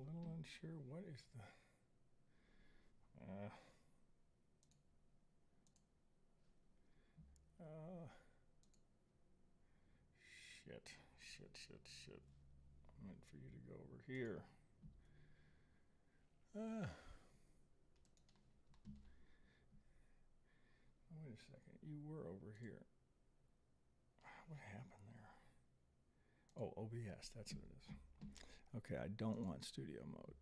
little unsure. What is the... Shit. I meant for you to go over here. Wait a second. You were over here. What happened there? Oh, OBS. That's what it is. Okay, I don't want studio mode.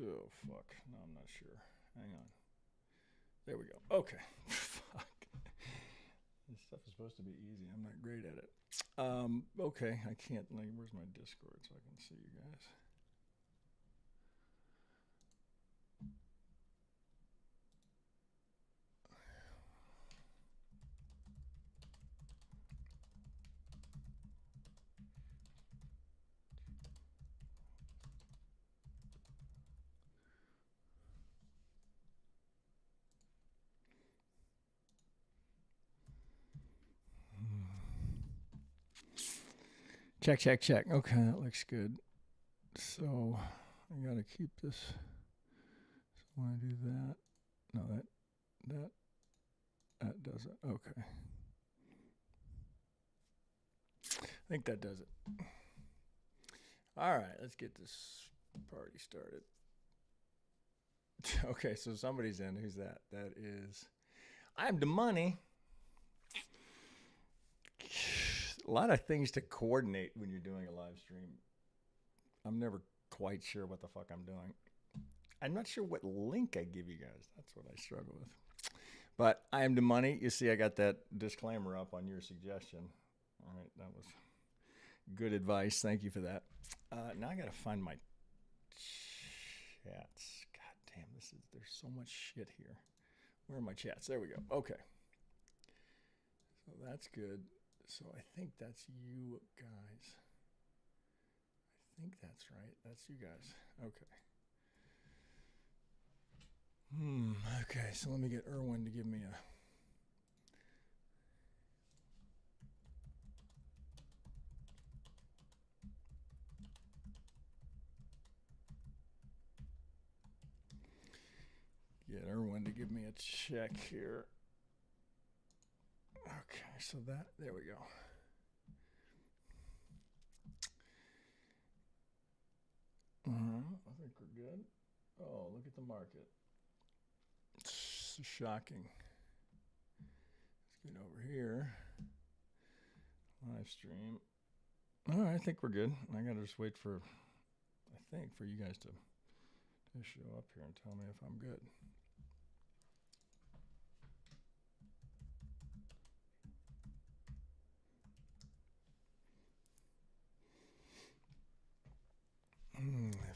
Oh, fuck. No, I'm not sure. Hang on. There we go. Okay. Fuck. This stuff is supposed to be easy. I'm not great at it. Okay, I can't. Like, where's my Discord so I can see you guys? Check. Okay, that looks good. So I gotta keep this. So when I do that, no, that does it. Okay. I think that does it. All right, let's get this party started. Okay, so somebody's in. Who's that? That is, I'm the money. A lot of things to coordinate when you're doing a live stream. I'm never quite sure what the fuck I'm doing. I'm not sure what link I give you guys. That's what I struggle with. But I am the money. You see, I got that disclaimer up on your suggestion. All right, that was good advice. Thank you for that. Now I got to find my chats. God damn, there's so much shit here. Where are my chats? There we go. Okay. So that's good. So I think that's you guys. I think that's right. That's you guys. Okay. Okay, so let me get Erwin to give me a... Get Erwin to give me a check here. Okay, so there we go. I think we're good. Oh, look at the market. It's shocking. Let's get over here. Live stream. All right, I think we're good. I gotta just wait for, for you guys to show up here and tell me if I'm good.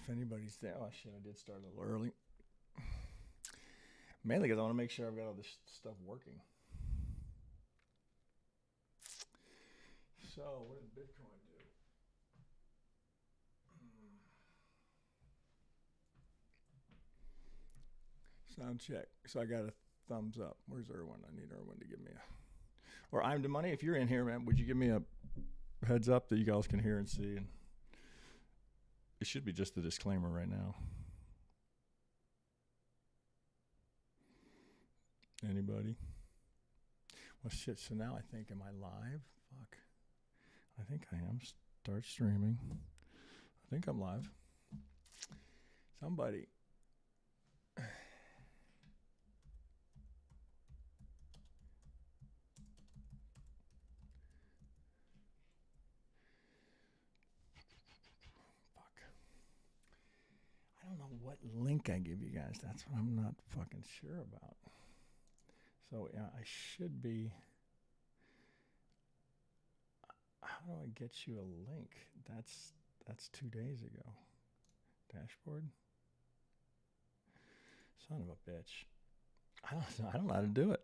If anybody's there, oh shit, I did start a little early. Mainly because I want to make sure I've got all this stuff working. So, what did Bitcoin do? Sound check. So I got a thumbs up. Where's Erwin? I need Erwin to give me a... Or I'm the money. If you're in here, man, would you give me a heads up that you guys can hear and see? And it should be just the disclaimer right now. Anybody? Well, shit. So now I think, am I live? Fuck. I think I am. Start streaming. I think I'm live. Somebody. I don't know what link I give you guys. That's what I'm not fucking sure about. So yeah, I should be. How do I get you a link? That's 2 days ago. Dashboard. Son of a bitch. I don't know how to do it.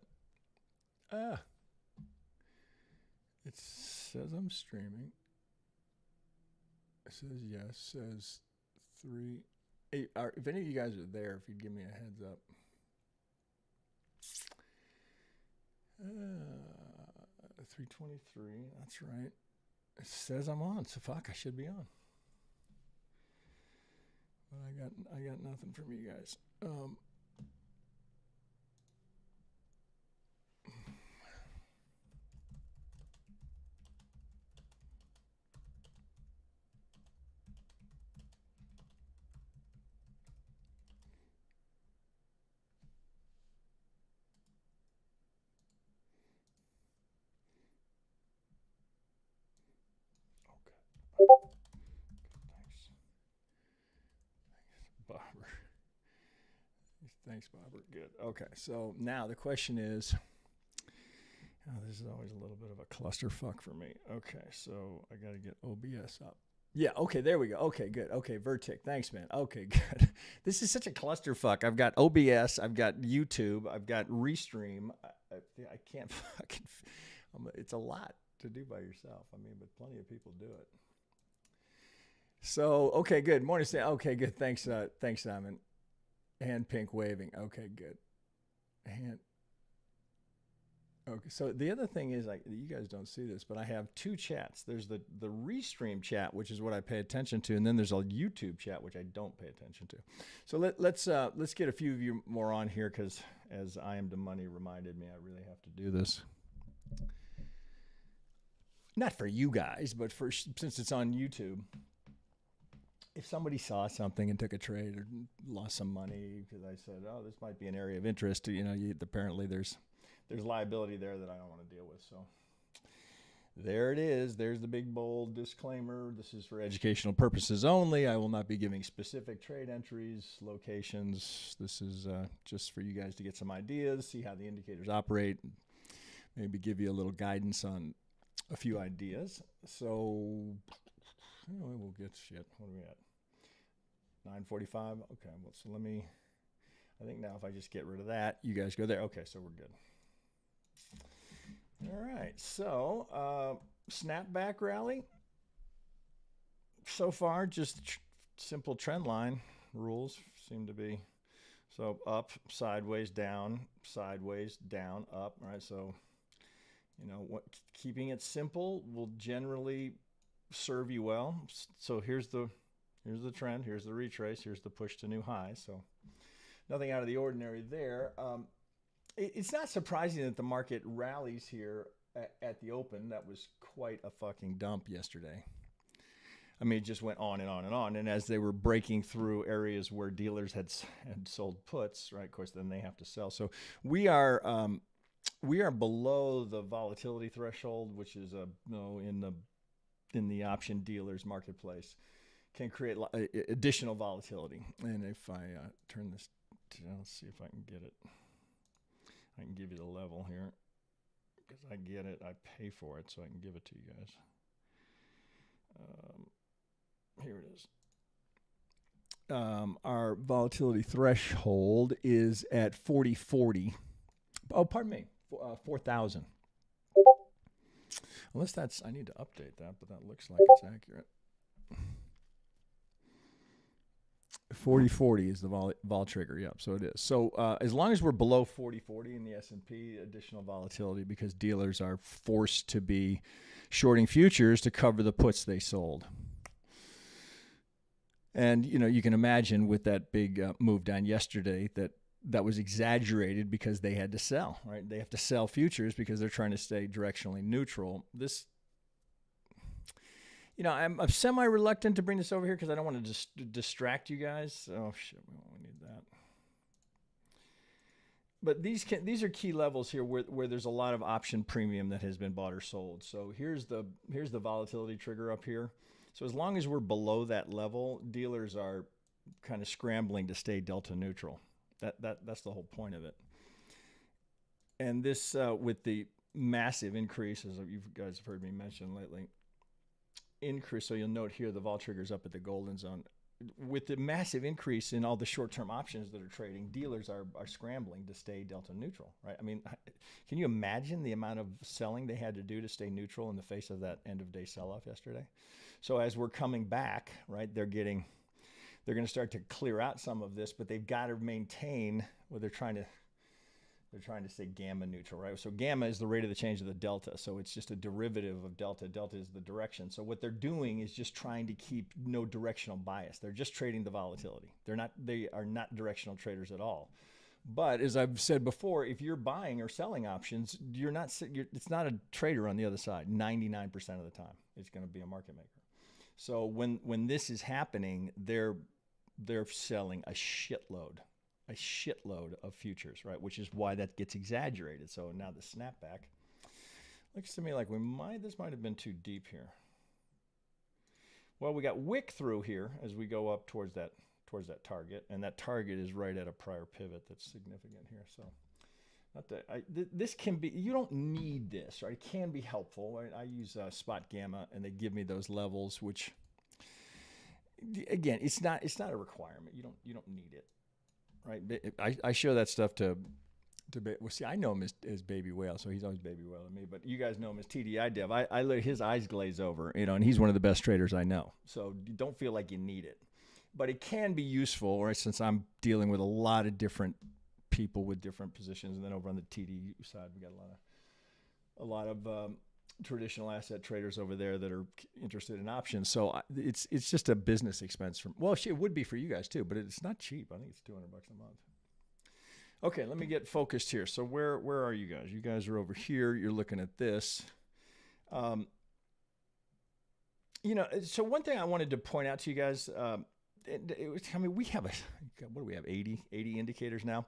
It says I'm streaming. It says yes. Says 3. Hey, if any of you guys are there, if you'd give me a heads up. 3:23. That's right. It says I'm on. So fuck, I should be on. But I got nothing from you guys. Thanks. Bobber. Thanks, Bobber. Good. Okay. So now the question is, this is always a little bit of a clusterfuck for me. Okay. So I got to get OBS up. Yeah. Okay. There we go. Okay. Good. Okay. Vertic. Thanks, man. Okay. Good. This is such a clusterfuck. I've got OBS. I've got YouTube. I've got Restream. I can't fucking. It's a lot to do by yourself. I mean, but plenty of people do it. So, okay, good. Morning, Sam. Okay, good. Thanks, Simon. Hand pink waving. Okay, good. Hand. Okay, so the other thing is, you guys don't see this, but I have two chats. There's the Restream chat, which is what I pay attention to, and then there's a YouTube chat, which I don't pay attention to. So let's get a few of you more on here, because as I Am the Money reminded me, I really have to do this. Not for you guys, but since it's on YouTube. If somebody saw something and took a trade or lost some money because I said, "Oh, this might be an area of interest," apparently there's liability there that I don't want to deal with. So there it is. There's the big bold disclaimer. This is for educational purposes only. I will not be giving specific trade entries, locations. This is just for you guys to get some ideas, see how the indicators operate, maybe give you a little guidance on a few ideas. So we'll get shit. What are we at? 9:45. Okay, well, so I think now if I just get rid of that, you guys go there. Okay, so we're good. All right, so snapback rally. So far, just simple trend line rules seem to be. So up, sideways, down, up. All right, so keeping it simple will generally serve you well. So here's the trend, here's the retrace, here's the push to new highs. So nothing out of the ordinary there. It's not surprising that the market rallies here at the open. That was quite a fucking dump yesterday. I mean, it just went on and on and on. And as they were breaking through areas where dealers had sold puts, right, of course, then they have to sell. So we are below the volatility threshold, which is in the option dealers marketplace, can create additional volatility. And if I turn this, let's see if I can get it. I can give you the level here because I get it. I pay for it, so I can give it to you guys. Here it is. Our volatility threshold is at 4040. Oh, pardon me, 4,000. Unless I need to update that, but that looks like it's accurate. 4040 is the vol trigger. Yep, so it is. So as long as we're below 4040 in the S&P, additional volatility because dealers are forced to be shorting futures to cover the puts they sold. And you can imagine with that big move down yesterday that was exaggerated because they had to sell, right? They have to sell futures because they're trying to stay directionally neutral. This, I'm semi-reluctant to bring this over here because I don't want to distract you guys. Oh, shit, we don't need that. But these are key levels here where there's a lot of option premium that has been bought or sold. So here's the volatility trigger up here. So as long as we're below that level, dealers are kind of scrambling to stay delta neutral. That's the whole point of it. And this, with the massive increases, you guys have heard me mention lately, so you'll note here the vol trigger's up at the golden zone. With the massive increase in all the short-term options that are trading, dealers are scrambling to stay delta neutral, right? I mean, can you imagine the amount of selling they had to do to stay neutral in the face of that end-of-day sell-off yesterday? So as we're coming back, right, they're going to start to clear out some of this, but they've got to maintain, they're trying to They're trying to say gamma neutral, right? So gamma is the rate of the change of the delta. So it's just a derivative of delta. Delta is the direction. So what they're doing is just trying to keep no directional bias. They're just trading the volatility. They are not directional traders at all. But as I've said before, if you're buying or selling options, it's not a trader on the other side. 99% of the time, it's going to be a market maker. So when this is happening, they're selling a shitload of futures, right? Which is why that gets exaggerated. So now the snapback looks to me like this might have been too deep here. Well, we got wick through here as we go up towards that target, and that target is right at a prior pivot that's significant here. So this can be, you don't need this, right? It can be helpful. Right? I use spot gamma, and they give me those levels, which again, it's not a requirement. You don't need it, right? I show that stuff to well, see, I know him as Baby Whale, so he's always Baby Whale to me. But you guys know him as TDI Dev. I let his eyes glaze over, and he's one of the best traders I know. So you don't feel like you need it, but it can be useful, right? Since I'm dealing with a lot of different people with different positions, and then over on the TD side, we got a lot of traditional asset traders over there that are interested in options. So it's just a business expense. It would be for you guys too, but it's not cheap. I think it's $200 a month. Okay, let me get focused here. So where are you guys? You guys are over here. You're looking at this. So one thing I wanted to point out to you guys, we have what do we have, 80 indicators now?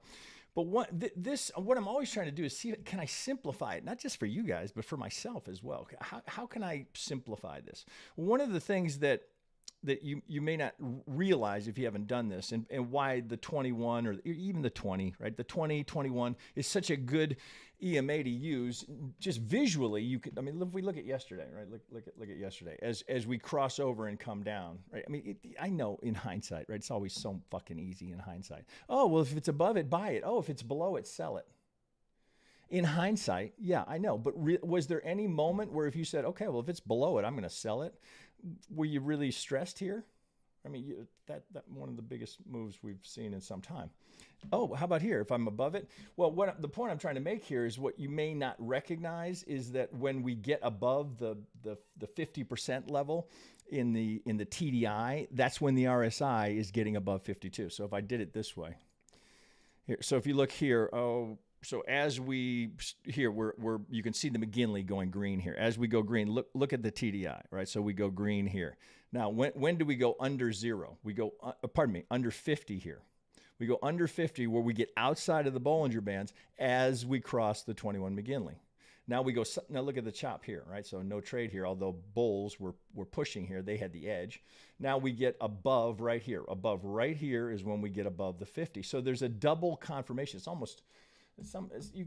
But what I'm always trying to do is see, can I simplify it? Not just for you guys, but for myself as well. How can I simplify this? One of the things that you may not realize if you haven't done this, and why the 21 or even the 20, right? The 20, 21 is such a good EMA to use. Just visually, if we look at yesterday, right? Look at yesterday as we cross over and come down, right? I know in hindsight, right? It's always so fucking easy in hindsight. Oh, well, if it's above it, buy it. Oh, if it's below it, sell it. In hindsight, yeah, I know. But was there any moment where if you said, okay, well, if it's below it, I'm going to sell it? Were you really stressed here? That one of the biggest moves we've seen in some time. Oh, how about here? If I'm above it? Well, the point I'm trying to make here is what you may not recognize is that when we get above the 50% level in the TDI, that's when the RSI is getting above 52. So if I did it this way, here. So if you look here, so as we here, you can see the McGinley going green here. As we go green, look at the TDI, right? So we go green here. Now, when do we go under zero? We go, under 50 here. We go under 50 where we get outside of the Bollinger Bands as we cross the 21 McGinley. Now look at the chop here, right? So no trade here, although bulls were pushing here. They had the edge. Now we get above right here. Above right here is when we get above the 50. So there's a double confirmation. It's almost...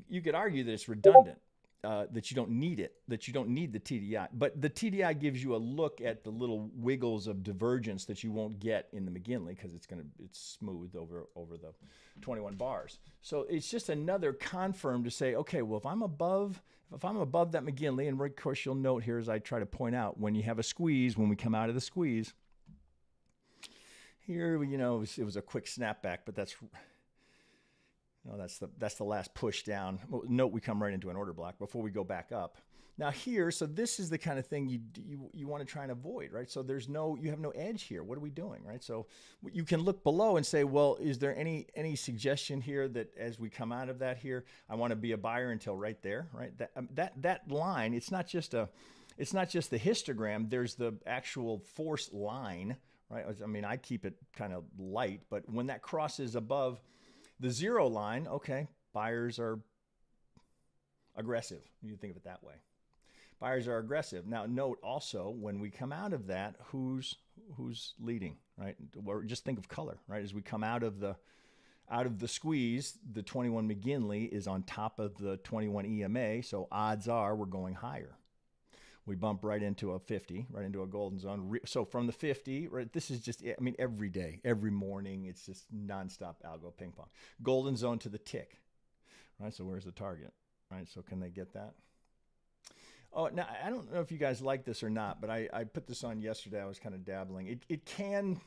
You could argue that it's redundant, that you don't need it, that you don't need the TDI. But the TDI gives you a look at the little wiggles of divergence that you won't get in the McGinley because it's smooth over the 21 bars. So it's just another confirm to say, okay, well, if I'm above that McGinley, and of course you'll note here as I try to point out, when you have a squeeze, when we come out of the squeeze, here, it was a quick snapback, but that's the last push down. Note we come right into an order block before we go back up. Now here, so this is the kind of thing you want to try and avoid, right? So you have no edge here. What are we doing, right? So you can look below and say, well, is there any suggestion here that as we come out of that here, I want to be a buyer until right there, right? That line, it's not just the histogram. There's the actual force line, right? I keep it kind of light, but when that crosses above the zero line, okay, buyers are aggressive. You think of it that way. Buyers are aggressive. Now, note also when we come out of that, who's leading, right? Or just think of color, right? As we come out of the squeeze, the 21 McGinley is on top of the 21 EMA, so odds are we're going higher. We bump right into a 50, right into a golden zone. So from the 50, right, this is just, every day, every morning, it's just nonstop algo ping pong. Golden zone to the tick, right? So where's the target, right? So can they get that? Oh, now, I don't know if you guys like this or not, but I put this on yesterday. I was kind of dabbling. It can,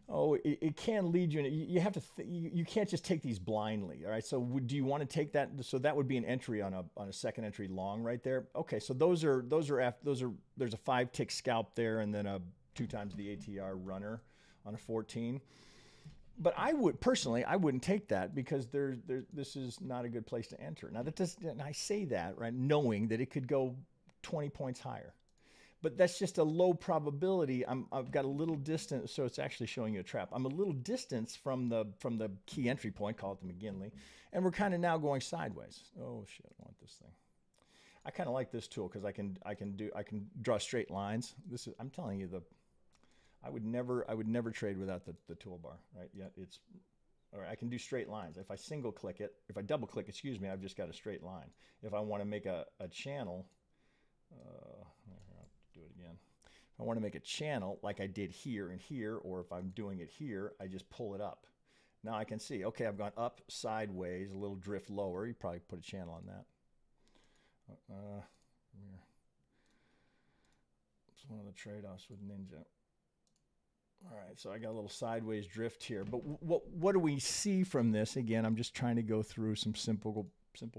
Oh, it can lead you. You have to. You can't just take these blindly. All right. So do you want to take that? So that would be an entry on a second entry long right there. Okay. So there's a 5 tick scalp there, and then a 2 times the ATR runner on a 14. But I would personally, I wouldn't take that because this is not a good place to enter. Now that does, and I say that right, knowing that it could go 20 points higher. But that's just a low probability. I've got a little distance, so it's actually showing you a trap. I'm a little distance from the key entry point, call it the McGinley, and we're kind of now going sideways. Oh shit, I want this thing. I kind of like this tool because I can draw straight lines. This is, I'm telling you, I would never trade without the toolbar, right? Yeah, or I can do straight lines. If I single click it, if I double click, excuse me, I've just got a straight line. If I want to make a channel, do it again. If I want to make a channel like I did here and here, or if I'm doing it here, I just pull it up. Now I can see, okay, I've gone up, sideways, a little drift lower. You probably put a channel on that. It's one of the trade-offs with Ninja. All right, so I got a little sideways drift here. But what do we see from this? Again, I'm just trying to go through some simple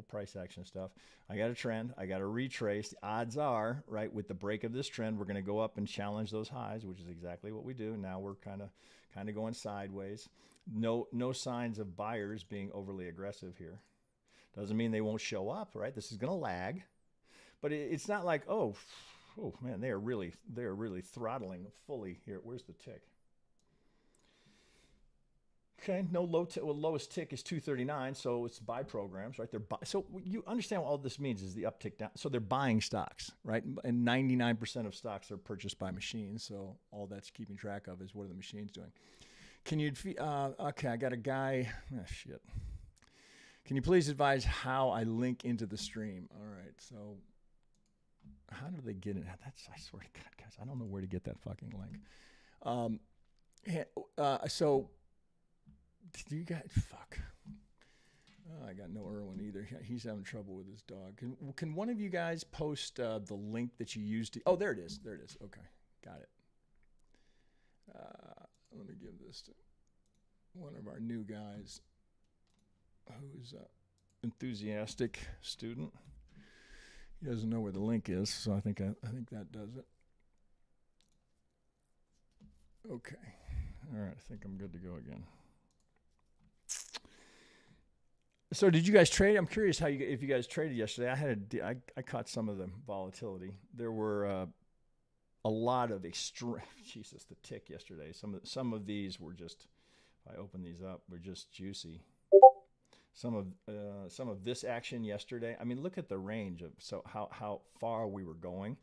price action stuff. I got a trend. I got to retrace. The odds are, right, with the break of this trend, we're going to go up and challenge those highs, which is exactly what we do. Now we're kind of going sideways. No signs of buyers being overly aggressive here. Doesn't mean they won't show up, right? This is going to lag. But it's not like, oh man, they are really throttling fully here. Where's the tick? Okay, no lowest tick is 239, so it's buy programs, right? So you understand what all this means is the uptick down. So they're buying stocks, right? And 99% of stocks are purchased by machines. So all that's keeping track of is what are the machines doing. Can you? Okay, I got a guy. Oh, shit. Can you please advise how I link into the stream? All right, so how do they get it? I swear to God, guys, I don't know where to get that fucking link. So. Do you guys fuck? Oh, I got no Irwin either. He's having trouble with his dog. Can one of you guys post the link that you used to? Oh, there it is. There it is. Okay, got it. Let me give this to one of our new guys, who's an enthusiastic student. He doesn't know where the link is, so I think that does it. Okay. All right. I think I'm good to go again. So did you guys trade? I'm curious if you guys traded yesterday. I caught some of the volatility. There were a lot of extreme. Jesus, the tick yesterday. Some of these were just. If I open these up, were just juicy. Some of this action yesterday. I mean, look at the range of how far we were going.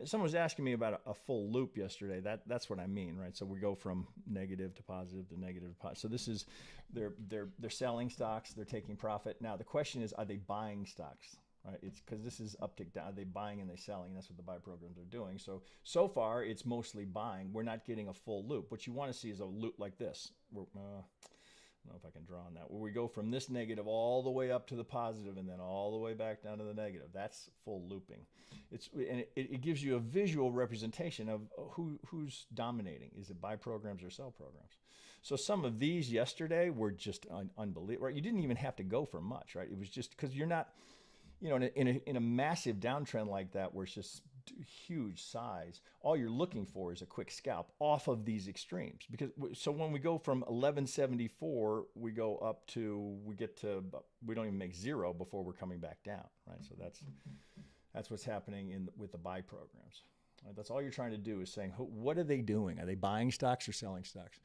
Someone was asking me about a full loop yesterday. That's what I mean, right? So we go from negative to positive to negative to positive. So this is they're selling stocks. They're taking profit. Now the question is, are they buying stocks? Right? It's because this is uptick down. Are they buying and they selling? And that's what the buy programs are doing. So far it's mostly buying. We're not getting a full loop. What you want to see is a loop like this. I don't know if I can draw on that, where we go from this negative all the way up to the positive and then all the way back down to the negative. That's full looping. It gives you a visual representation of who's dominating. Is it buy programs or sell programs? So some of these yesterday were just unbelievable. Right? You didn't even have to go for much, right? It was just because you're not, in a massive downtrend like that where it's just huge size, all you're looking for is a quick scalp off of these extremes. So when we go from 1174, we go up to, we don't even make zero before we're coming back down, right? So that's what's happening with the buy programs. Right? That's all you're trying to do is saying, what are they doing? Are they buying stocks or selling stocks?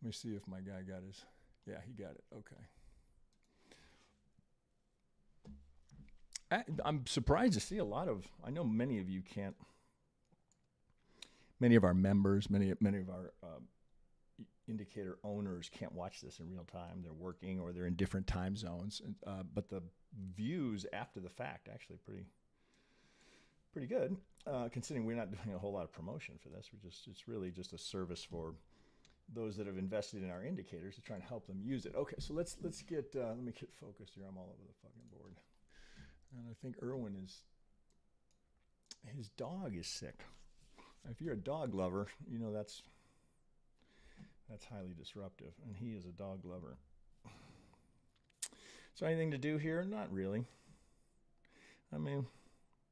Let me see if my guy got his, yeah, he got it, okay. I'm surprised to see a lot of, I know many of you can't, many of our members, many of our indicator owners can't watch this in real time. They're working or they're in different time zones. But the views after the fact actually pretty good, considering we're not doing a whole lot of promotion for this. It's really just a service for those that have invested in our indicators to try and help them use it. Okay, so let's get, let me get focused here. I'm all over the fucking board. And I think Irwin his dog is sick. If you're a dog lover, that's That's highly disruptive, and he is a dog lover. So anything to do here? Not really. I mean,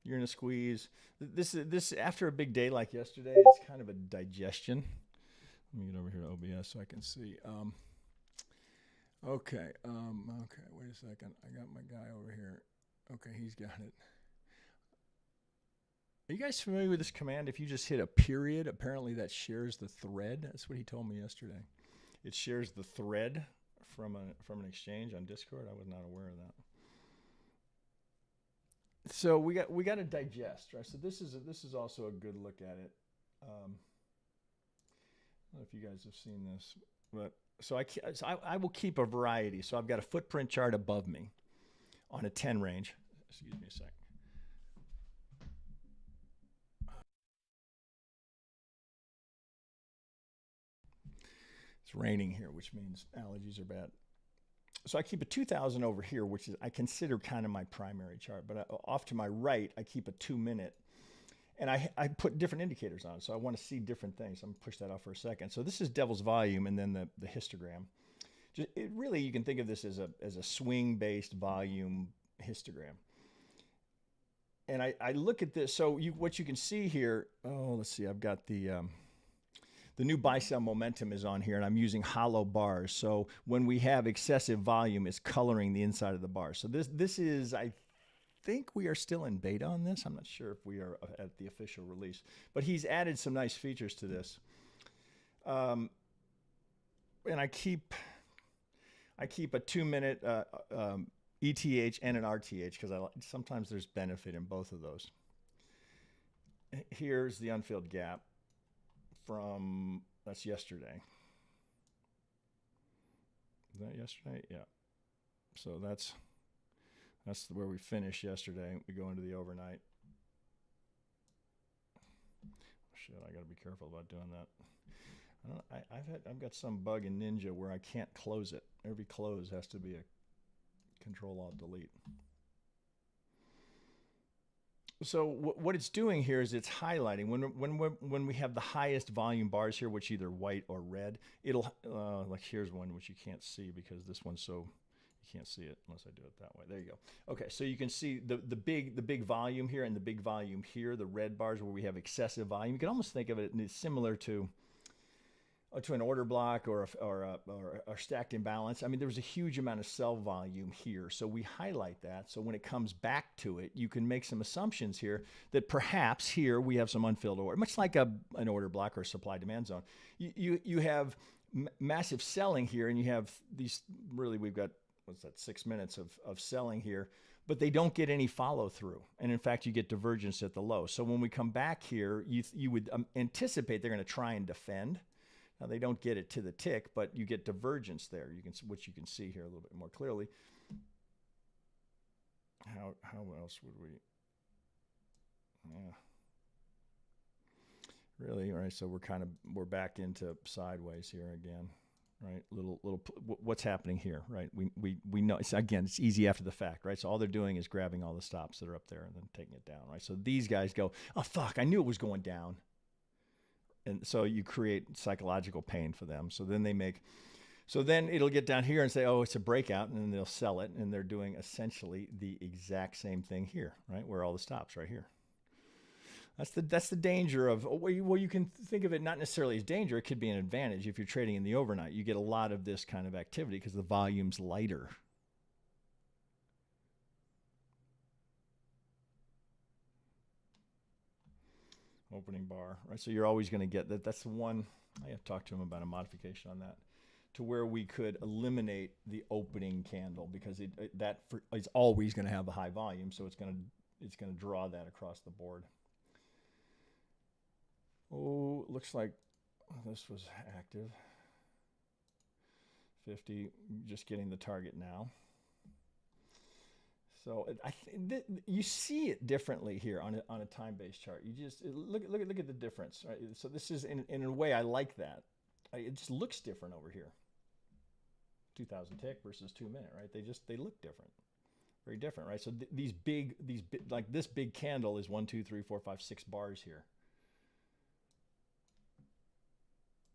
you're in a squeeze. This after a big day like yesterday, it's kind of a digestion. Let me get over here to OBS so I can see. Okay. Wait a second. I got my guy over here. Okay, he's got it. Are you guys familiar with this command? If you just hit a period, apparently that shares the thread. That's what he told me yesterday. It shares the thread from an exchange on Discord. I was not aware of that. So we got to digest, right? So this is also a good look at it. I don't know if you guys have seen this, but so I will keep a variety. So I've got a footprint chart above me on a 10 range. Excuse me a sec. It's raining here, which means allergies are bad. So I keep a 2000 over here, which is I consider kind of my primary chart. But off to my right, I keep a 2-minute. And I put different indicators on, so I want to see different things. I'm going to push that off for a second. So this is Devil's Volume, and then the histogram. Really, you can think of this as a swing-based volume histogram. And I look at this. So what you can see here. Oh, let's see. I've got the new buy-sell momentum is on here, and I'm using hollow bars. So when we have excessive volume, it's coloring the inside of the bar. So this is, I think we are still in beta on this. I'm not sure if we are at the official release, but he's added some nice features to this. And I keep a 2-minute ETH and an RTH because sometimes there's benefit in both of those. Here's the unfilled gap from, that's yesterday. Is that yesterday? Yeah. So that's where we finished yesterday. We go into the overnight. Shit, I got to be careful about doing that. I've got some bug in Ninja where I can't close it. Every close has to be a Control-Alt-Delete. So what it's doing here is it's highlighting when we have the highest volume bars here, which either white or red. It'll like here's one which you can't see because this one's so. You can't see it unless I do it that way. There you go. Okay, so you can see the big volume here and the big volume here, the red bars where we have excessive volume. You can almost think of it as similar to an order block or a stacked imbalance. I mean, there was a huge amount of sell volume here, so we highlight that. So when it comes back to it, you can make some assumptions here that perhaps here we have some unfilled order, much like an order block or supply-demand zone. You have massive selling here, and you have these really we've got. What's that, 6 minutes of selling here, but they don't get any follow through. And in fact, you get divergence at the low. So when we come back here, you would anticipate they're going to try and defend. Now they don't get it to the tick, but you get divergence there. Which you can see here a little bit more clearly. How else would we? Yeah. Really, all right. So we're back into sideways here again. Right, what's happening here, right? We know it's easy after the fact, right? So all they're doing is grabbing all the stops that are up there and then taking it down, right? So these guys go, oh fuck, I knew it was going down, and so you create psychological pain for them. So then it'll get down here and say, oh, it's a breakout, and then they'll sell it, and they're doing essentially the exact same thing here, right? Where all the stops right here. That's the danger of, well, you can think of it not necessarily as danger. It could be an advantage if you're trading in the overnight. You get a lot of this kind of activity because the volume's lighter. Opening bar, right? So you're always going to get that. That's the one. I have talked to him about a modification on that, to where we could eliminate the opening candle because it's always going to have a high volume, so it's going to draw that across the board. Oh, looks like this was active. 50, just getting the target now. So you see it differently here on a time-based chart. You just look at the difference, right? So this is in a way I like that. It just looks different over here. 2000 tick versus 2-minute, right? They look different, very different, right? So these big like this big candle is 1, 2, 3, 4, 5, 6 bars here.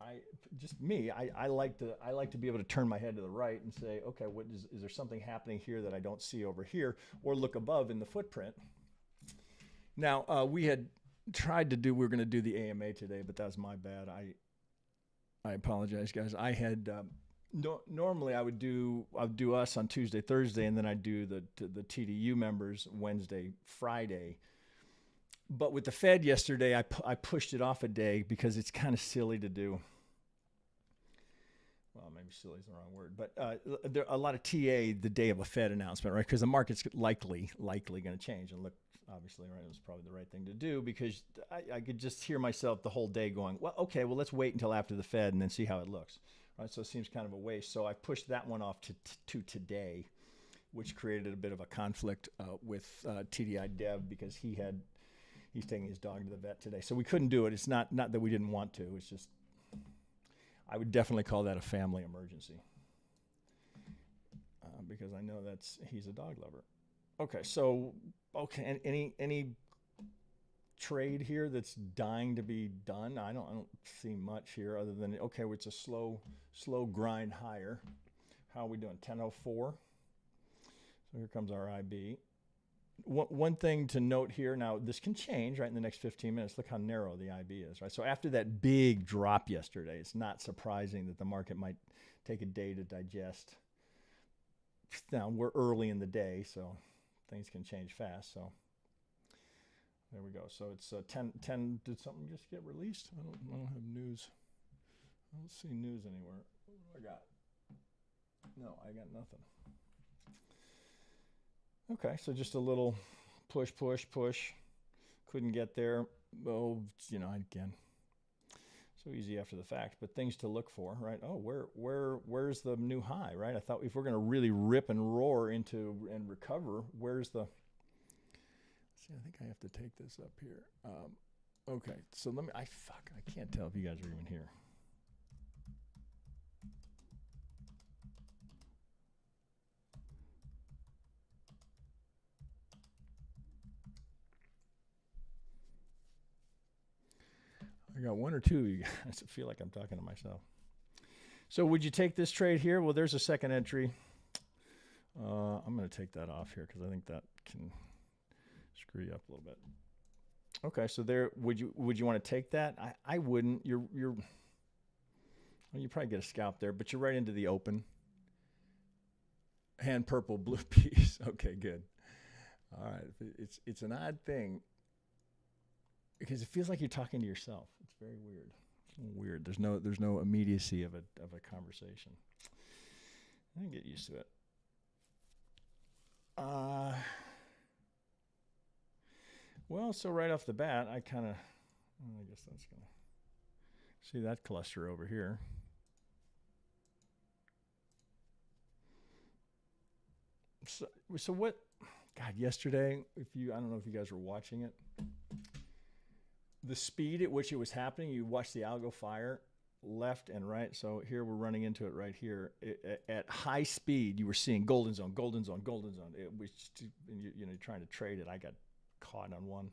I just me. I like to be able to turn my head to the right and say, okay, what is there something happening here that I don't see over here, or look above in the footprint. Now we had tried to do. We were going to do the AMA today, but that was my bad. I apologize, guys. I had normally I would do us on Tuesday, Thursday, and then I do the TDU members Wednesday, Friday. But with the Fed yesterday, I pushed it off a day because it's kind of silly to do. Well, maybe silly is the wrong word, but there are a lot of TA the day of a Fed announcement, right? Because the market's likely going to change. And look, obviously, right, it was probably the right thing to do because I could just hear myself the whole day going, well, okay, well, let's wait until after the Fed and then see how it looks, right? So it seems kind of a waste. So I pushed that one off to today, which created a bit of a conflict with TDI Dev because he's taking his dog to the vet today. So we couldn't do it. It's not that we didn't want to. It's just, I would definitely call that a family emergency because I know he's a dog lover. Okay, so any trade here that's dying to be done? I don't see much here other than okay, it's a slow grind higher. How are we doing? 10:04. So here comes our IB. One thing to note here, now this can change right in the next 15 minutes. Look how narrow the IB is, right? So after that big drop yesterday, it's not surprising that the market might take a day to digest. Now we're early in the day, so things can change fast. So there we go. So it's 10. Did something just get released? I don't have news. I don't see news anywhere. What do I got? No, I got nothing. Okay, so just a little push. Couldn't get there. Oh, again, so easy after the fact, but things to look for, right? Oh, where's the new high, right? I thought if we're going to really rip and roar into and recover, where's the? See, I think I have to take this up here. Okay, so let me. I can't tell if you guys are even here. I got one or two of you guys. I feel like I'm talking to myself. So would you take this trade here? Well, there's a second entry. I'm going to take that off here because I think that can screw you up a little bit. Okay, so there. Would you want to take that? I wouldn't. Well, you probably get a scalp there, but you're right into the open. Hand purple, blue piece. Okay, good. All right, it's an odd thing. Because it feels like you're talking to yourself. It's very weird. It's a little weird. There's no immediacy of a conversation. I get used to it. Well, so right off the bat, I guess that's gonna see that cluster over here. So what? God, yesterday, I don't know if you guys were watching it. The speed at which it was happening, you watch the algo fire left and right. So here we're running into it right here. At high speed, you were seeing golden zone. It was you're trying to trade it. I got caught on one.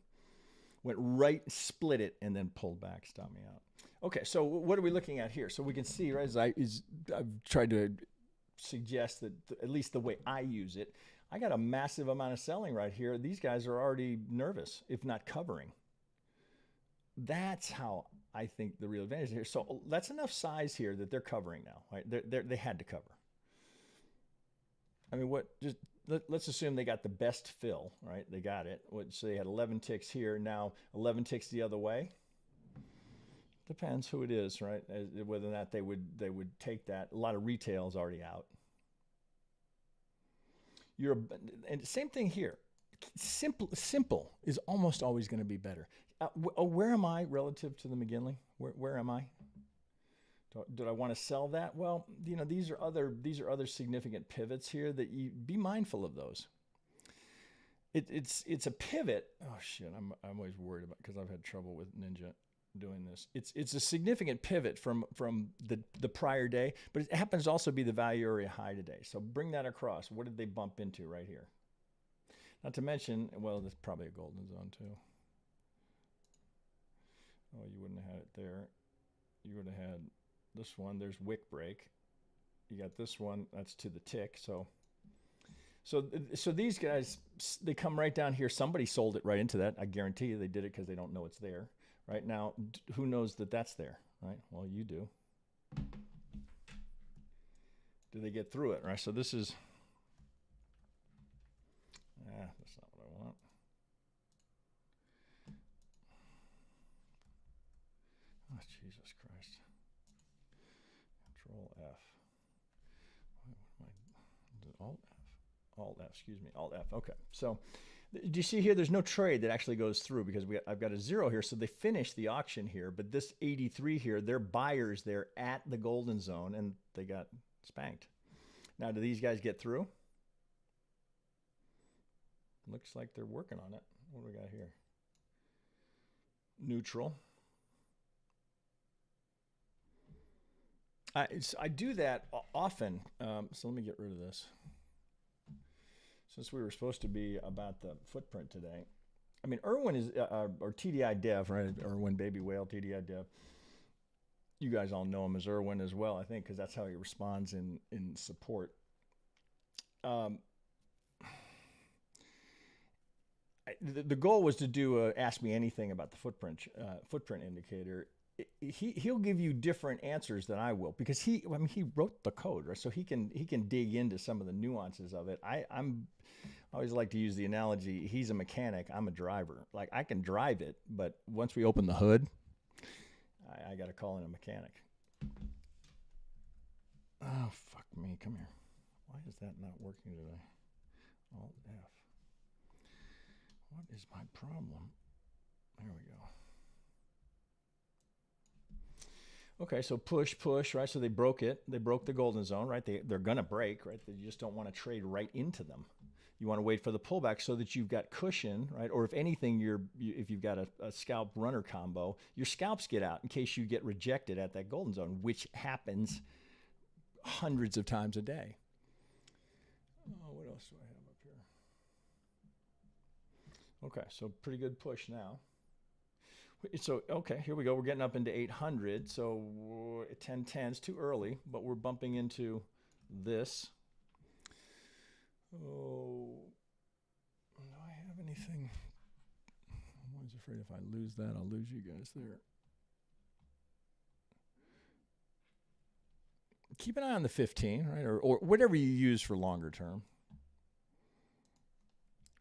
Went right, split it, and then pulled back, stopped me out. Okay, so what are we looking at here? So we can see, right, I've tried to suggest that at least the way I use it, I got a massive amount of selling right here. These guys are already nervous, if not covering. That's how I think the real advantage is here. So that's enough size here that they're covering now, right? They had to cover. I mean, let's assume they got the best fill, right? They got it. So they had 11 ticks here. Now 11 ticks the other way. Depends who it is, right? Whether or not they would take that. A lot of retail is already out. And same thing here. Simple is almost always going to be better. Where am I relative to the McGinley? Where am I? Did I want to sell that? Well, these are other significant pivots here that you be mindful of those. It's a pivot. Oh shit, I'm always worried about because I've had trouble with Ninja doing this. It's a significant pivot from the prior day, but it happens to also be the value area high today. So bring that across. What did they bump into right here? Not to mention, well, there's probably a golden zone too. Oh, you wouldn't have had it there. You would have had this one, there's wick break. You got this one, that's to the tick. So these guys, they come right down here. Somebody sold it right into that. I guarantee you they did it because they don't know it's there. Right now, who knows that that's there, right? Well, you do. Do they get through it, right? So this is, that's not what I want. Oh, Jesus Christ. Control F. Alt F. Alt F, excuse me, Alt F. Okay, so do you see here? There's no trade that actually goes through because I've got a 0 here. So they finished the auction here, but this 83 here, they're buyers there at the golden zone, and they got spanked. Now, do these guys get through? Looks like they're working on it. What do we got here? Neutral. I do that often. So let me get rid of this. Since we were supposed to be about the footprint today. I mean, Irwin is, or TDI Dev, right? Irwin Baby Whale, TDI Dev. You guys all know him as Irwin as well, I think, because that's how he responds in support. The goal was to do Ask Me Anything about the footprint indicator. He'll give you different answers than I will because he wrote the code, right? So he can dig into some of the nuances of it. I always like to use the analogy, he's a mechanic, I'm a driver. Like, I can drive it, but once we open the hood, I got to call in a mechanic. Oh, fuck me. Come here. Why is that not working today? Alt F. What is my problem? There we go. Okay, so push, right? So they broke it. They broke the golden zone, right? They're going to break, right? You just don't want to trade right into them. You want to wait for the pullback so that you've got cushion, right? Or if anything, if you've got a scalp runner combo, your scalps get out in case you get rejected at that golden zone, which happens hundreds of times a day. Oh, what else do I have up here? Okay, so pretty good push now. So, okay, here we go. We're getting up into 800. So 1010 is too early, but we're bumping into this. Oh, do I have anything? I'm always afraid if I lose that, I'll lose you guys there. Keep an eye on the 15, right? Or whatever you use for longer term.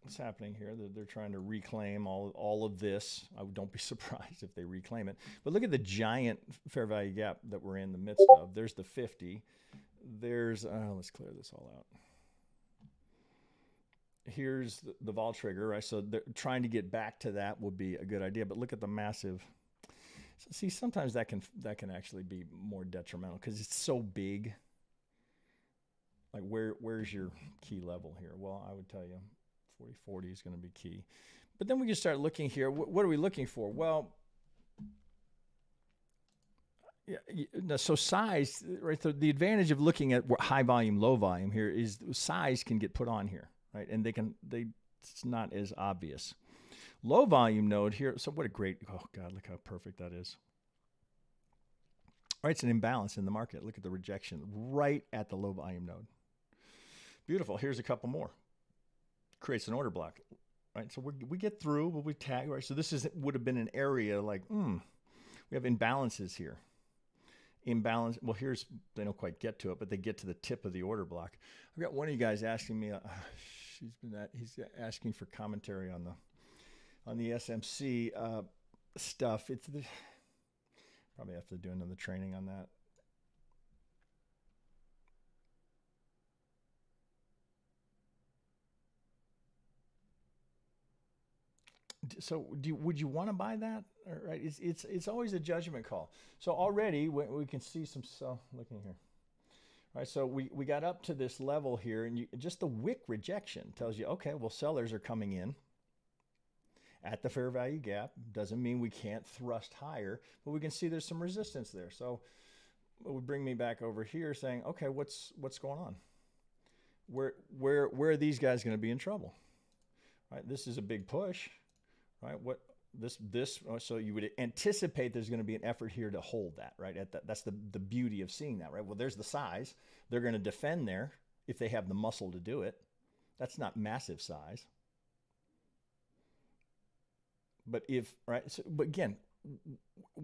What's happening here? They're trying to reclaim all of this. I don't be surprised if they reclaim it. But look at the giant fair value gap that we're in the midst of. There's the 50. There's, let's clear this all out. Here's the vol trigger, right? So trying to get back to that would be a good idea. But look at the massive. So see, sometimes that can actually be more detrimental because it's so big. Like where's your key level here? Well, I would tell you 40 is going to be key. But then we can start looking here. What are we looking for? Well, yeah, so size, right? So the advantage of looking at high volume, low volume here is size can get put on here, right? And it's not as obvious. Low volume node here. So what a great, oh God, look how perfect that is. All right, it's an imbalance in the market. Look at the rejection right at the low volume node. Beautiful. Here's a couple more. Creates an order block, right? So we get through, but we tag, right? So this would have been an area like, we have imbalances here. Imbalance. Well, they don't quite get to it, but they get to the tip of the order block. I've got one of you guys asking me. He's asking for commentary on the SMC stuff. Probably have to do another training on that. So would you want to buy that? Right? It's always a judgment call. So already we can see some stuff. Looking here. All right, so we got up to this level here, and just the wick rejection tells you, okay, well, sellers are coming in at the fair value gap. Doesn't mean we can't thrust higher, but we can see there's some resistance there. So it would bring me back over here saying, okay, what's going on? Where are these guys going to be in trouble? Right? This is a big push. Right? So you would anticipate there's going to be an effort here to hold that, right? That's the beauty of seeing that, right? Well, there's the size. They're going to defend there if they have the muscle to do it. That's not massive size. But but again,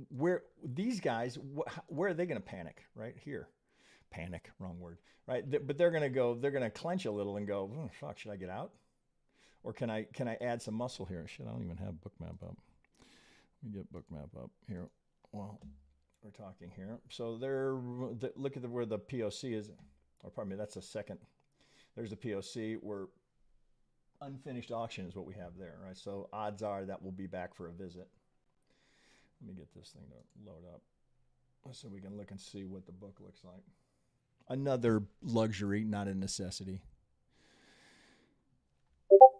where these guys, where are they going to panic? Right here. Panic, wrong word, right? But they're going to clench a little and go, oh, fuck, should I get out? Or can I add some muscle here? Shit, I don't even have bookmap up. Let me get bookmap up here. Well, we're talking here. So look at where the POC is. Or pardon me, that's a second. There's the POC where unfinished auction is what we have there, right? So odds are that we'll be back for a visit. Let me get this thing to load up so we can look and see what the book looks like. Another luxury, not a necessity.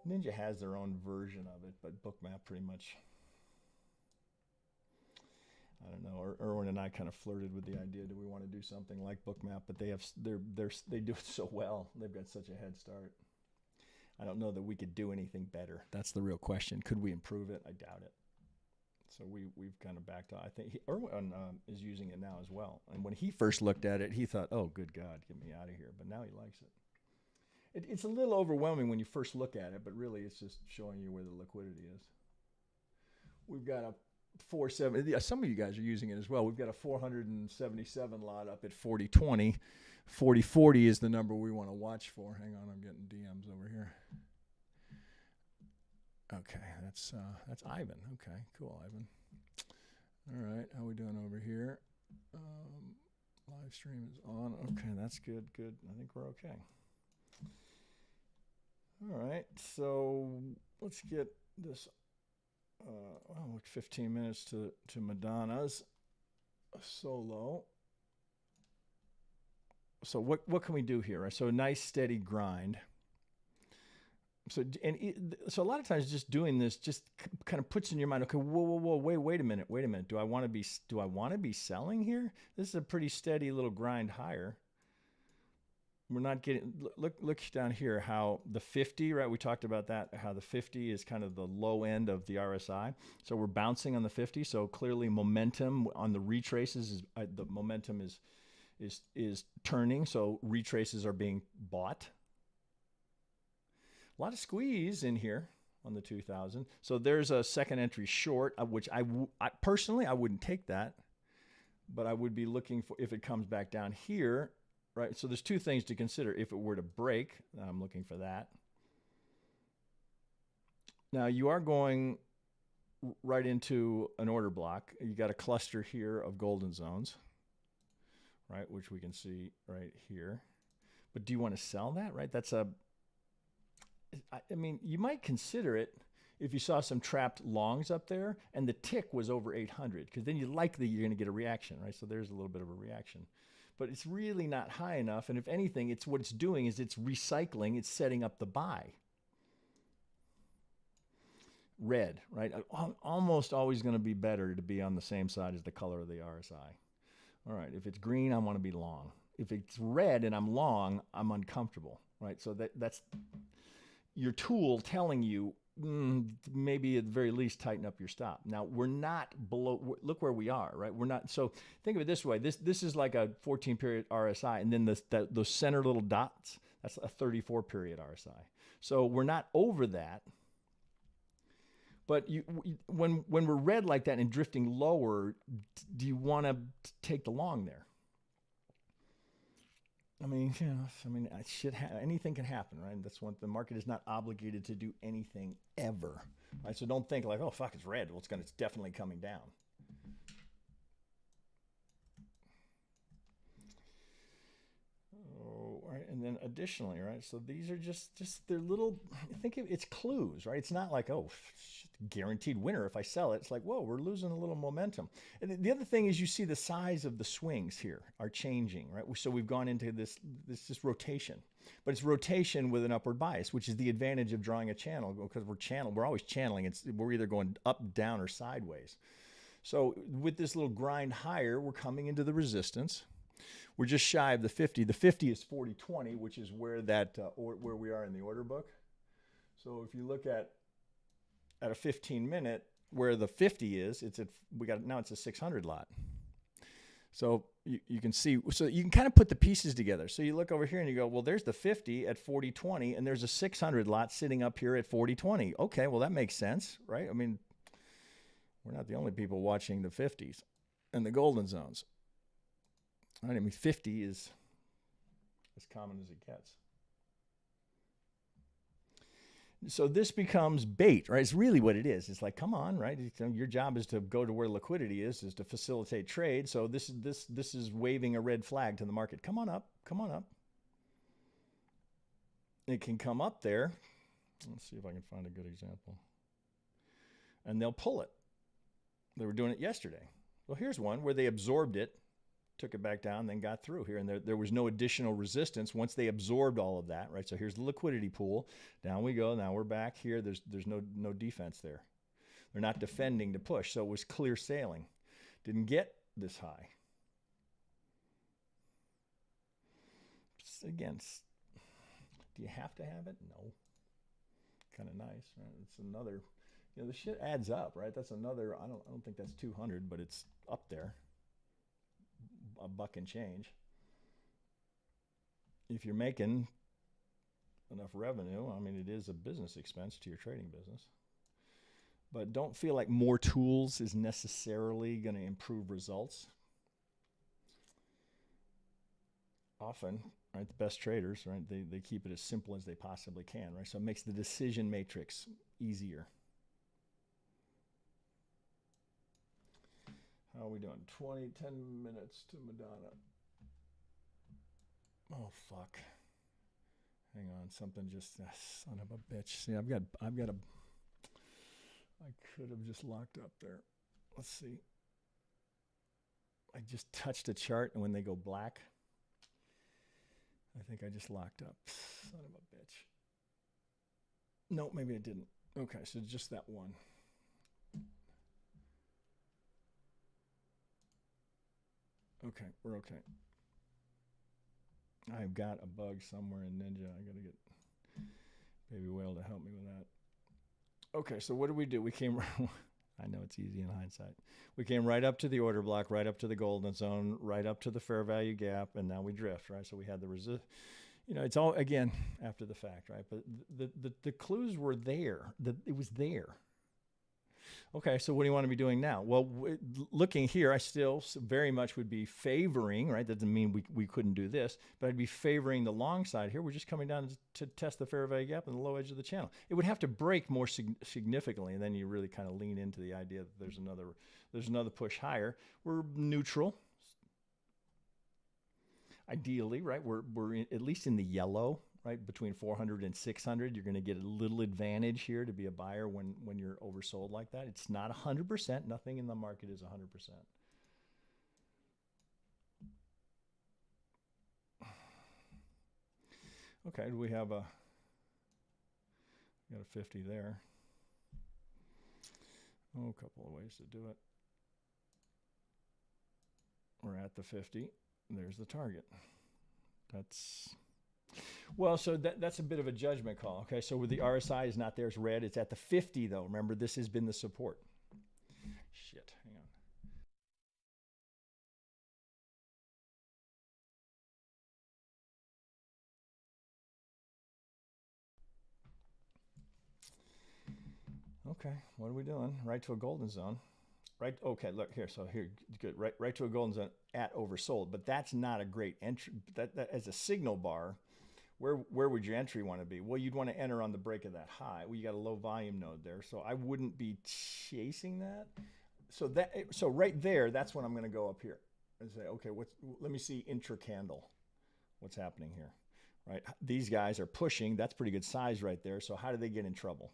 Ninja has their own version of it, but bookmap pretty much, I don't know. Erwin and I kind of flirted with the idea, do we want to do something like bookmap? But they do it so well. They've got such a head start. I don't know that we could do anything better. That's the real question. Could we improve it? I doubt it. So we've kind of backed off. I think Erwin is using it now as well. And when he first looked at it, he thought, oh, good God, get me out of here. But now he likes it. It's a little overwhelming when you first look at it, but really it's just showing you where the liquidity is. We've got a 470. Some of you guys are using it as well. We've got a 477 lot up at 40.20. 40.40 is the number we want to watch for. Hang on, I'm getting DMs over here. Okay, that's Ivan. Okay, cool, Ivan. All right, how we doing over here? Live stream is on. Okay, that's good. I think we're okay. All right, so let's get this 15 minutes to Madonna's solo. So what can we do here? Right? So a nice steady grind. So a lot of times just doing this just kind of puts in your mind, okay, whoa, wait a minute. Do I want to be selling here? This is a pretty steady little grind higher. We're not getting, look down here, how the 50, right? We talked about that, how the 50 is kind of the low end of the RSI. So we're bouncing on the 50. So clearly momentum on the retraces the momentum is turning. So retraces are being bought. A lot of squeeze in here on the 2000. So there's a second entry short, which I personally, I wouldn't take that, but I would be looking for, if it comes back down here, right? So there's two things to consider. If it were to break, I'm looking for that. Now you are going right into an order block. You got a cluster here of golden zones, right? Which we can see right here. But do you want to sell that, right? I mean, you might consider it if you saw some trapped longs up there and the tick was over 800, because then you're going to get a reaction, right? So there's a little bit of a reaction. But it's really not high enough. And if anything, what it's doing is it's recycling. It's setting up the buy. Red, right? Almost always going to be better to be on the same side as the color of the RSI. All right. If it's green, I want to be long. If it's red and I'm long, I'm uncomfortable, right? So that's your tool telling you, maybe at the very least tighten up your stop. Now we're not below, look where we are, right? We're not, so think of it this way. This is like a 14 period RSI, and then those center little dots, that's a 34 period RSI. So we're not over that, but when we're red like that and drifting lower, do you want to take the long there? I mean, anything can happen, right? That's one. The market is not obligated to do anything ever, right? So don't think like, oh fuck, it's red. Well, it's definitely coming down. Oh, right, and then additionally, right? So these are just they're little. Think of it's clues, right? It's not like, oh, guaranteed winner if I sell it. It's like, whoa, we're losing a little momentum. And the other thing is you see the size of the swings here are changing, right? So we've gone into this rotation, but it's rotation with an upward bias, which is the advantage of drawing a channel, because we're always channeling. We're either going up, down, or sideways. So with this little grind higher, we're coming into the resistance. We're just shy of the 50. The 50 is 40.20, which is where where we are in the order book. So if you look at a 15 minute, where the 50 is, now it's a 600 lot. So you can see, so you can kind of put the pieces together. So you look over here and you go, well, there's the 50 at 40.20, and there's a 600 lot sitting up here at 40.20. Okay, well, that makes sense, right? I mean, we're not the only people watching the 50s and the golden zones. Right? I mean, 50 is as common as it gets. So this becomes bait, right? It's really what it is. It's like, come on, right? Your job is to go to where liquidity is to facilitate trade. So this is waving a red flag to the market. Come on up, come on up. It can come up there. Let's see if I can find a good example. And they'll pull it. They were doing it yesterday. Well, here's one where they absorbed it, took it back down, then got through here. And there was no additional resistance once they absorbed all of that, right? So here's the liquidity pool. Down we go. Now we're back here. There's no defense there. They're not defending to push. So it was clear sailing. Didn't get this high. Again, do you have to have it? No. Kind of nice, right? It's another, the shit adds up, right? That's another, I don't think that's 200, but it's up there. A buck and change. If you're making enough revenue, I mean, it is a business expense to your trading business. But don't feel like more tools is necessarily going to improve results. Often, right, the best traders, right, they keep it as simple as they possibly can, right? So it makes the decision matrix easier. How are we doing? 10 minutes to Madonna. Oh, fuck. Hang on, something just, son of a bitch. See, I could have just locked up there. Let's see. I just touched a chart, and when they go black, I think I just locked up. Son of a bitch. No, maybe it didn't. Okay, so just that one. Okay, we're okay. I've got a bug somewhere in Ninja. I got to get Baby Whale to help me with that. Okay, so what did we do? We came, I know it's easy in hindsight. We came right up to the order block, right up to the golden zone, right up to the fair value gap, and now we drift, right? So we had the resist. It's all, again, after the fact, right? But the clues were there. It was there. Okay, so what do you want to be doing now? Well, looking here, I still very much would be favoring, right? That doesn't mean we couldn't do this, but I'd be favoring the long side here. We're just coming down to test the fair value gap and the low edge of the channel. It would have to break more significantly, and then you really kind of lean into the idea that there's another push higher. We're neutral. Ideally, right? We're at least in the yellow. Right, between 400 and 600, you're going to get a little advantage here to be a buyer when you're oversold like that. It's not 100%. Nothing in the market is 100%. Okay, we have got a 50 there. Oh, a couple of ways to do it. We're at the 50. There's the target. Well, so that's a bit of a judgment call. Okay, so with the RSI is not there, it's red. It's at the 50 though. Remember, this has been the support. Shit, hang on. Okay, what are we doing? Right to a golden zone. Right, okay, look here. So here, good. Right to a golden zone at oversold, but that's not a great entry. That as a signal bar. Where would your entry want to be? Well, you'd want to enter on the break of that high. Well, you got a low volume node there, so I wouldn't be chasing that. So right there, that's when I'm going to go up here and say, okay, let me see intra-candle. What's happening here, right? These guys are pushing. That's pretty good size right there. So how do they get in trouble?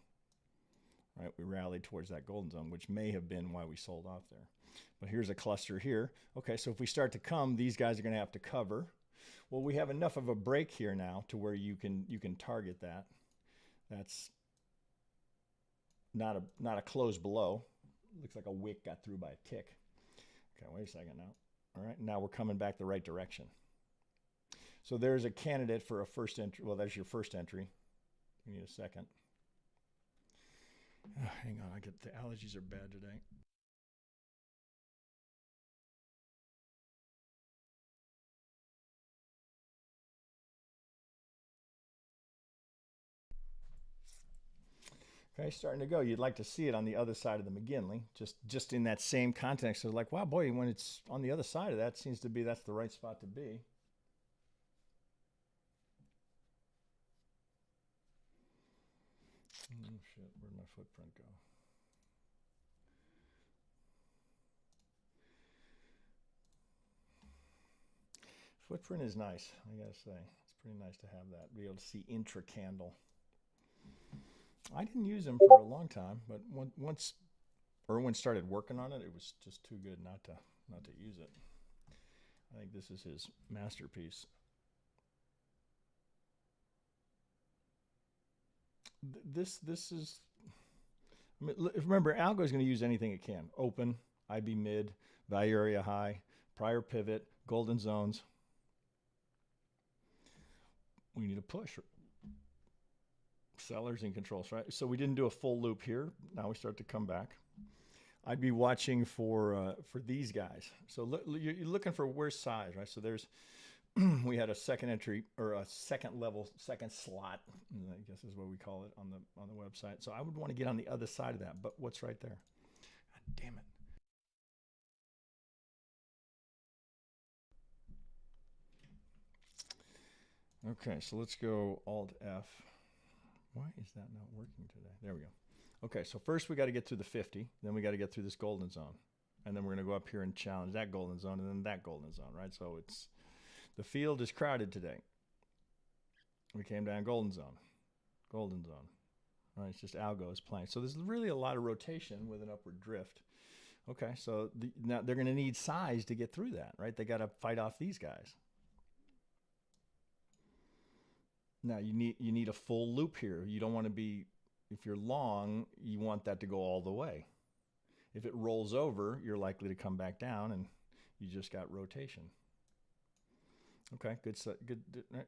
Right, we rallied towards that golden zone, which may have been why we sold off there. But here's a cluster here. Okay, so if we start to come, these guys are going to have to cover. Well, we have enough of a break here now to where you can target that. That's not a close below. Looks like a wick got through by a tick. Okay, wait a second now. All right, now we're coming back the right direction. So there's a candidate for a first entry. Well, that's your first entry. We need a second. Oh, hang on, the allergies are bad today. Okay, starting to go. You'd like to see it on the other side of the McGinley, just in that same context. So like, wow, boy, when it's on the other side of that, seems to be that's the right spot to be. Oh shit, where'd my footprint go? Footprint is nice, I gotta say. It's pretty nice to have that. Be able to see intra candle. I didn't use them for a long time, but once Irwin started working on it, it was just too good not to use it. I think this is his masterpiece. This is. I mean, remember, Algo is going to use anything it can. Open, IB mid, value area high, prior pivot, golden zones. We need a push. Sellers and controls, right? So we didn't do a full loop here. Now we start to come back. I'd be watching for these guys. So you're looking for where's size, right? So there's we had a second entry or a second level, second slot, I guess is what we call it on the website. So I would want to get on the other side of that. But what's right there? God damn it. Okay, so let's go Alt F. Why is that not working today? There we go. Okay, so first we got to get through the 50, then we got to get through this golden zone. And then we're going to go up here and challenge that golden zone and then that golden zone, right? So it's the field is crowded today. We came down golden zone, right? It's just algos playing. So there's really a lot of rotation with an upward drift. Okay, so now they're going to need size to get through that, right? They got to fight off these guys. Now you need a full loop here. You don't want to be, if you're long, you want that to go all the way. If it rolls over, you're likely to come back down and you just got rotation. Okay, good.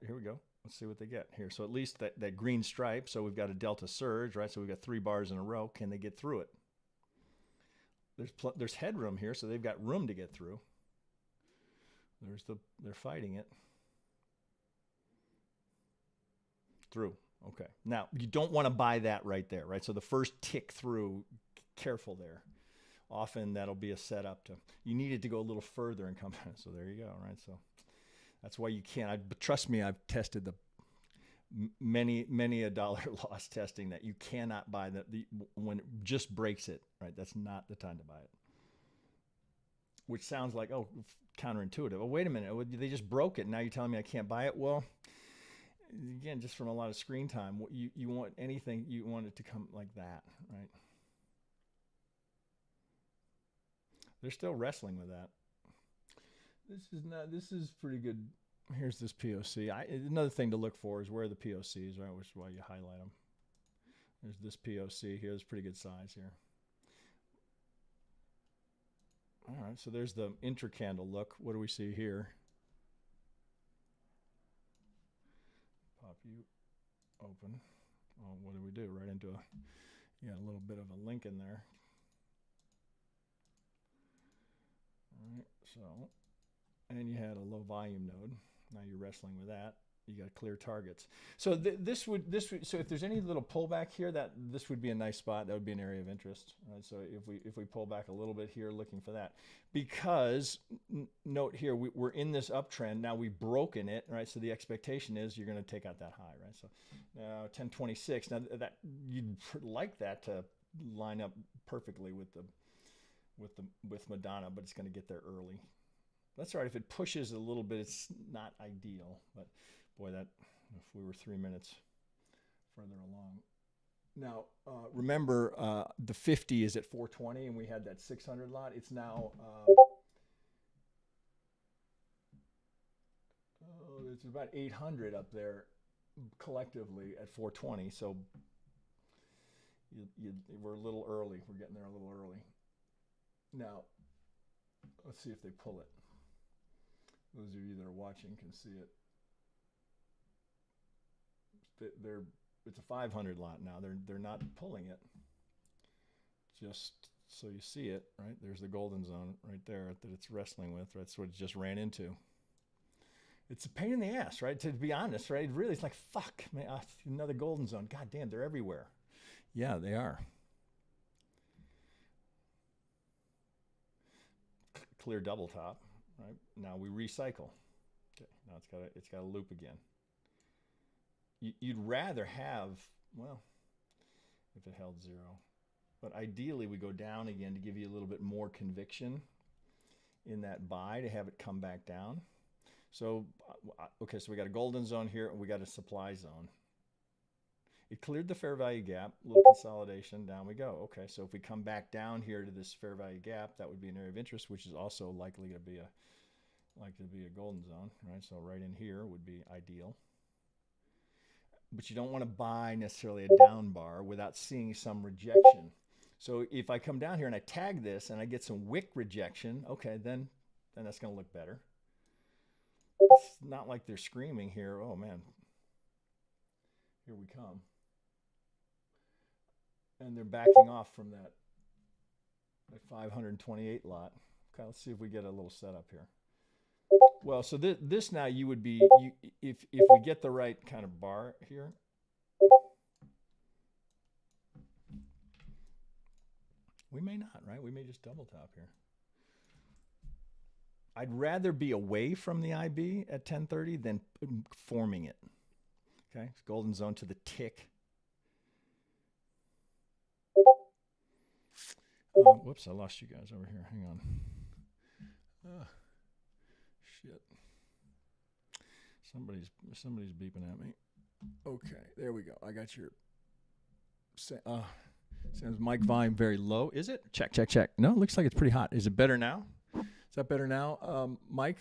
Here we go. Let's see what they get here. So at least that green stripe. So we've got a delta surge, right? So we've got 3 bars in a row. Can they get through it? There's headroom here, so they've got room to get through. They're fighting it through. Okay. Now you don't want to buy that right there, right? So the first tick through, careful there. Often that'll be a setup to. You need it to go a little further and come. So there you go, right? So that's why you can't. But trust me, I've tested the many a dollar loss testing that you cannot buy that when it just breaks it, right? That's not the time to buy it. Which sounds like counterintuitive. Oh, wait a minute, they just broke it. Now you're telling me I can't buy it? Well, again, just from a lot of screen time, you want anything, you want it to come like that, right? They're still wrestling with that. This is pretty good. Here's this POC. Another thing to look for is where are the POCs, right? Which is why you highlight them. There's this POC here. It's pretty good size here. All right, so there's the intra-candle look. What do we see here? Pop you open. Well, what do we do? Right into a little bit of a link in there. All right, so, and you had a low volume node. Now you're wrestling with that. You got clear targets. So this would so if there's any little pullback here, this would be a nice spot. That would be an area of interest. Right? So if we pull back a little bit here, looking for that, because note here we're in this uptrend now. We've broken it, right? So the expectation is you're going to take out that high, right? So now 1026. Now that you'd like that to line up perfectly with Madonna, but it's going to get there early. That's all right. If it pushes a little bit, it's not ideal. But boy, that if we were 3 minutes further along. Now, remember, the 50 is at 420, and we had that 600 lot. It's now, it's about 800 up there collectively at 420. So we're a little early. We're getting there a little early. Now, let's see if they pull it. Those of you that are watching can see it. It's a 500 lot now. They're not pulling it. just so you see it, right? There's the golden zone right there that it's wrestling with, right? That's what it just ran into. It's a pain in the ass, right? To be honest, right? Really, it's like, fuck, man, another golden zone. God damn, they're everywhere. Yeah, they are. Clear double top, right? Now we recycle. Okay, now it's got a loop again. You'd rather have, well, if it held zero, but ideally we go down again to give you a little bit more conviction in that buy to have it come back down. So, okay, so we got a golden zone here and we got a supply zone. It cleared the fair value gap, a little consolidation, down we go. Okay, so if we come back down here to this fair value gap, that would be an area of interest, which is also likely to be a golden zone, right? So right in here would be ideal. But you don't want to buy necessarily a down bar without seeing some rejection. So if I come down here and I tag this and I get some wick rejection, okay, then that's going to look better. It's not like they're screaming here, oh man, here we come. And they're backing off from that 528 lot. Okay, let's see if we get a little setup here. Well, so this now you would be, if we get the right kind of bar here, we may not, right? We may just double top here. I'd rather be away from the IB at 1030 than forming it. Okay, it's golden zone to the tick. Whoops, I lost you guys over here. Hang on. Shit. Somebody's beeping at me. Okay, there we go. I got your. Sounds mic volume very low. Is it? Check, check, check. No, it looks like it's pretty hot. Is it better now? Is that better now? Mike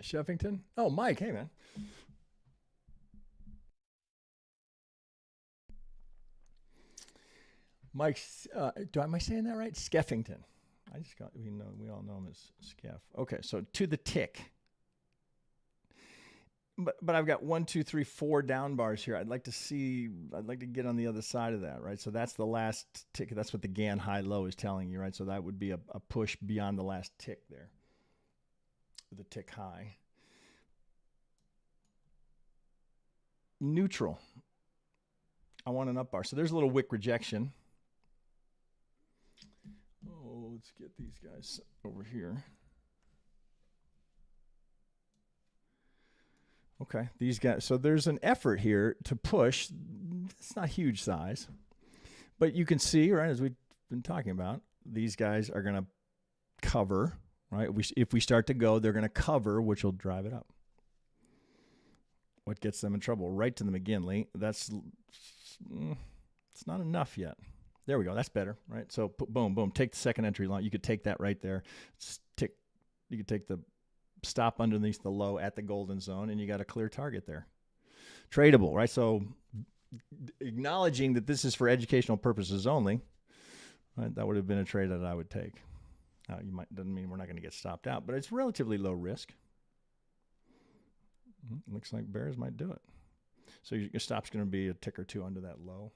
Sheffington? Oh, Mike. Hey, man. Mike, am I saying that right? Skeffington. We all know him as Skeff. Okay, so to the tick. But I've got 1, 2, 3, 4 down bars here. I'd like to get on the other side of that, right? So that's the last tick. That's what the Gann high low is telling you, right? So that would be a push beyond the last tick there. The tick high. Neutral. I want an up bar. So there's a little wick rejection. Oh, let's get these guys over here. Okay, these guys. So there's an effort here to push. It's not huge size, but you can see, right, as we've been talking about, these guys are going to cover, right? If we start to go, they're going to cover, which will drive it up. What gets them in trouble? Right to the McGinley. It's not enough yet. There we go. That's better, right? So boom, boom. Take the second entry line. You could take that right there. You could take the stop underneath the low at the golden zone, and you got a clear target there. Tradable, right? So acknowledging that this is for educational purposes only, right? That would have been a trade that I would take. Doesn't mean we're not going to get stopped out, but it's relatively low risk. Looks like bears might do it. So your stop's going to be a tick or two under that low.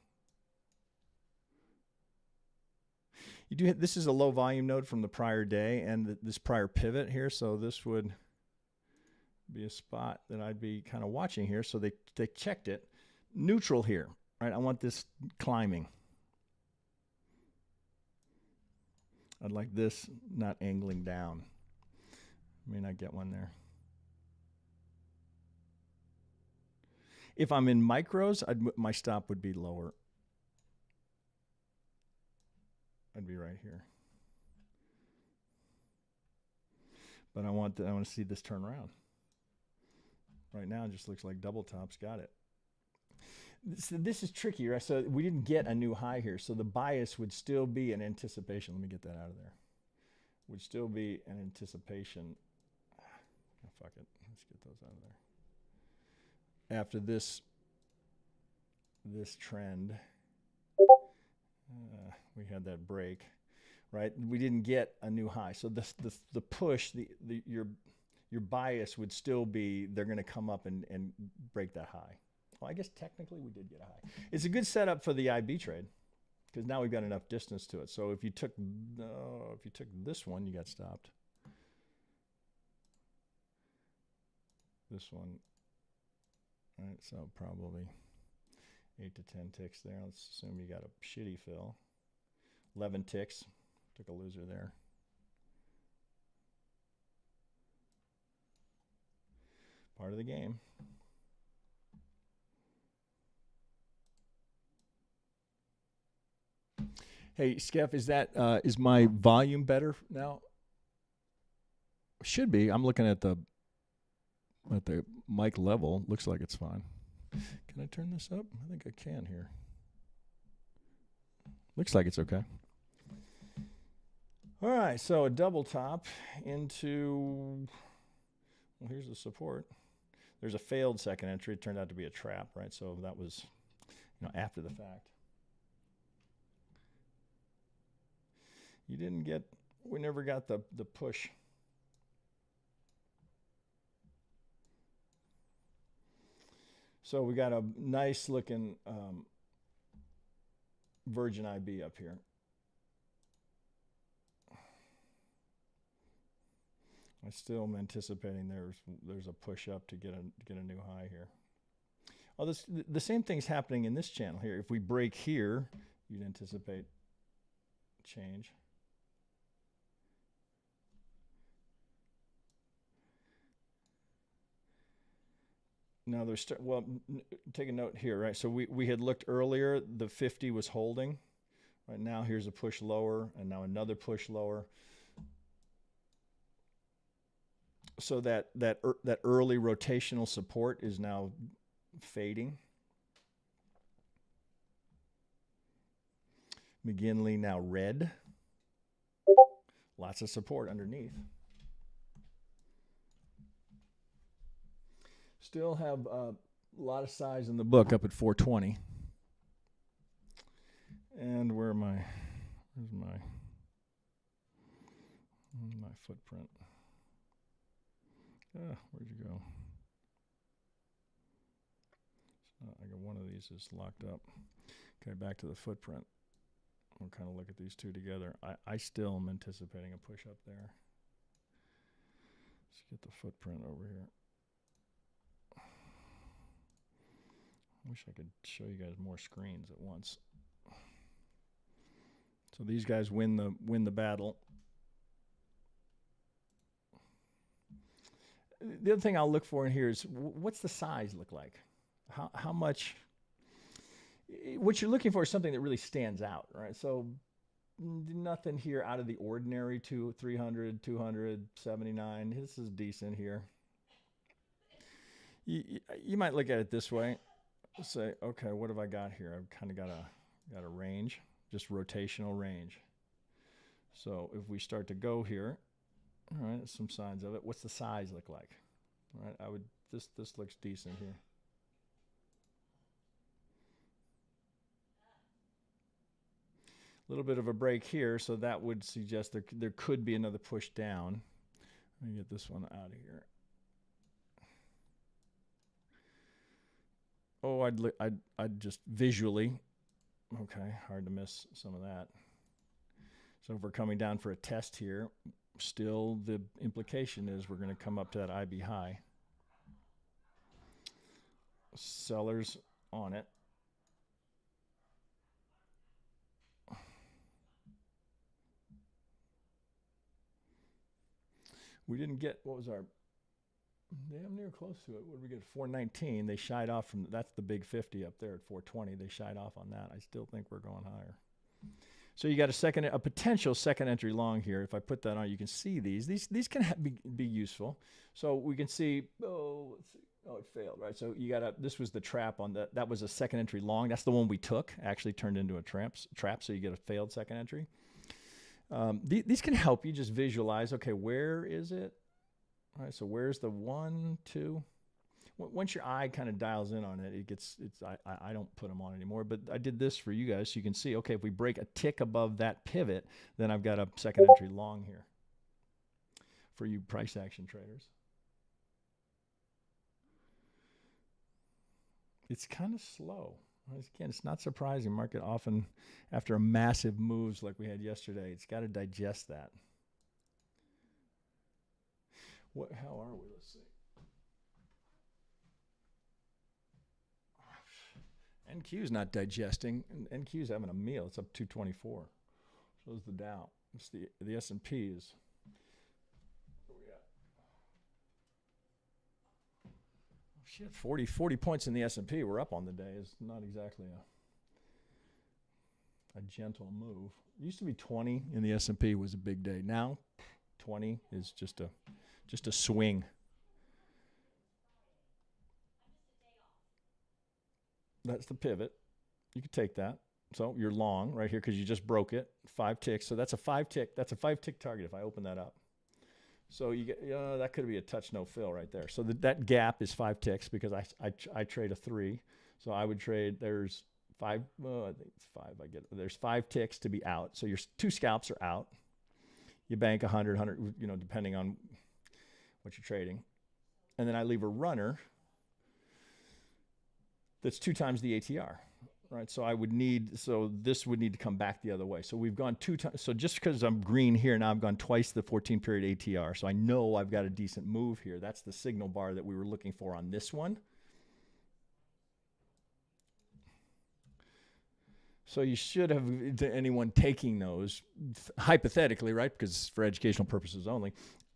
This is a low volume node from the prior day and this prior pivot here. So this would be a spot that I'd be kind of watching here. So they checked it. Neutral here, right? I want this climbing. I'd like this not angling down. May not get one there. If I'm in micros, my stop would be lower. I'd be right here. But I want to see this turn around. Right now, it just looks like double tops got it. This is tricky, right? So we didn't get a new high here. So the bias would still be an anticipation. Let me get that out of there. Would still be an anticipation. Oh, fuck it. Let's get those out of there. After this trend, we had that break, right? We didn't get a new high. So the push, your bias would still be they're going to come up and break that high. Well, I guess technically we did get a high. It's a good setup for the IB trade. because now we've got enough distance to it. So if you took this one, you got stopped. This one, right? So probably 8 to 10 ticks there. Let's assume you got a shitty fill. 11 ticks. Took a loser there. Part of the game. Hey, Skeff, is my volume better now? Should be. I'm looking at the mic level. Looks like it's fine. Can I turn this up? I think I can here. Looks like it's okay. All right, so a double top into, well, here's the support. There's a failed second entry. It turned out to be a trap, right? So that was, after the fact. We never got the push. So we got a nice looking Virgin IB up here. I still am anticipating there's a push up to get a new high here. Oh, the same thing's happening in this channel here. If we break here, you'd anticipate change. Now take a note here, right? So we had looked earlier, the 50 was holding. Right now, here's a push lower, and now another push lower. So that early rotational support is now fading. McGinley now red. Lots of support underneath. Still have a lot of size in the book up at 420. And where's my footprint? Where'd you go? I got one of these is locked up. Okay, back to the footprint. We'll kind of look at these two together. I still am anticipating a push up there. Let's get the footprint over here. Wish I could show you guys more screens at once. So these guys win the battle. The other thing I'll look for in here is what's the size look like? How much? What you're looking for is something that really stands out, right? So nothing here out of the ordinary. 300, 279. This is decent here. You might look at it this way. Say, okay, what have I got here? I've kind of got a range, just rotational range. So if we start to go here, all right, some signs of it. What's the size look like? All right, this looks decent here. A little bit of a break here, so that would suggest there could be another push down. Let me get this one out of here. Oh, I'd just visually, okay, hard to miss some of that. So if we're coming down for a test here, still the implication is we're going to come up to that IB high. Sellers on it. We didn't get, what was our, damn near close to it. What did we get? 419. They shied off from, that's the big 50 up there at 420. They shied off on that. I still think we're going higher. So you got a potential second entry long here. If I put that on, you can see these. These can be useful. So we can see, let's see. Oh, it failed, right? So you got this was the trap on that was a second entry long. That's the one we took, actually turned into a trap. So you get a failed second entry. These can help you just visualize, okay, where is it? All right, so where's the 1, 2? Once your eye kind of dials in on it, I don't put them on anymore, but I did this for you guys so you can see, okay, if we break a tick above that pivot, then I've got a second entry long here for you price action traders. It's kind of slow, Again, it's not surprising. Market often, after a massive moves like we had yesterday, it's got to digest that. How are we? Let's see. NQ's not digesting. NQ's having a meal. It's up 224. So is the Dow. It's the S&P is. Where we at? Oh, shit, 40 points in the S&P. We're up on the day. It's not exactly a gentle move. It used to be 20 in the S&P was a big day. Now 20 is just a swing. That's the pivot. You could take that. So you're long right here because you just broke it. 5 ticks. So that's a 5 tick. That's a 5 tick target if I open that up. So you get that could be a touch no fill right there. So that gap is 5 ticks because I trade a 3. So I would trade. There's 5. Well, I think it's 5. I get it. There's 5 ticks to be out. So your 2 scalps are out. You bank 100, depending on what you're trading, and then I leave a runner that's 2 times the ATR, right? So this would need to come back the other way. So we've gone 2 times. So just because I'm green here, now I've gone twice the 14-period ATR. So I know I've got a decent move here. That's the signal bar that we were looking for on this one. So you should have, anyone taking those, hypothetically, right? Because for educational purposes only,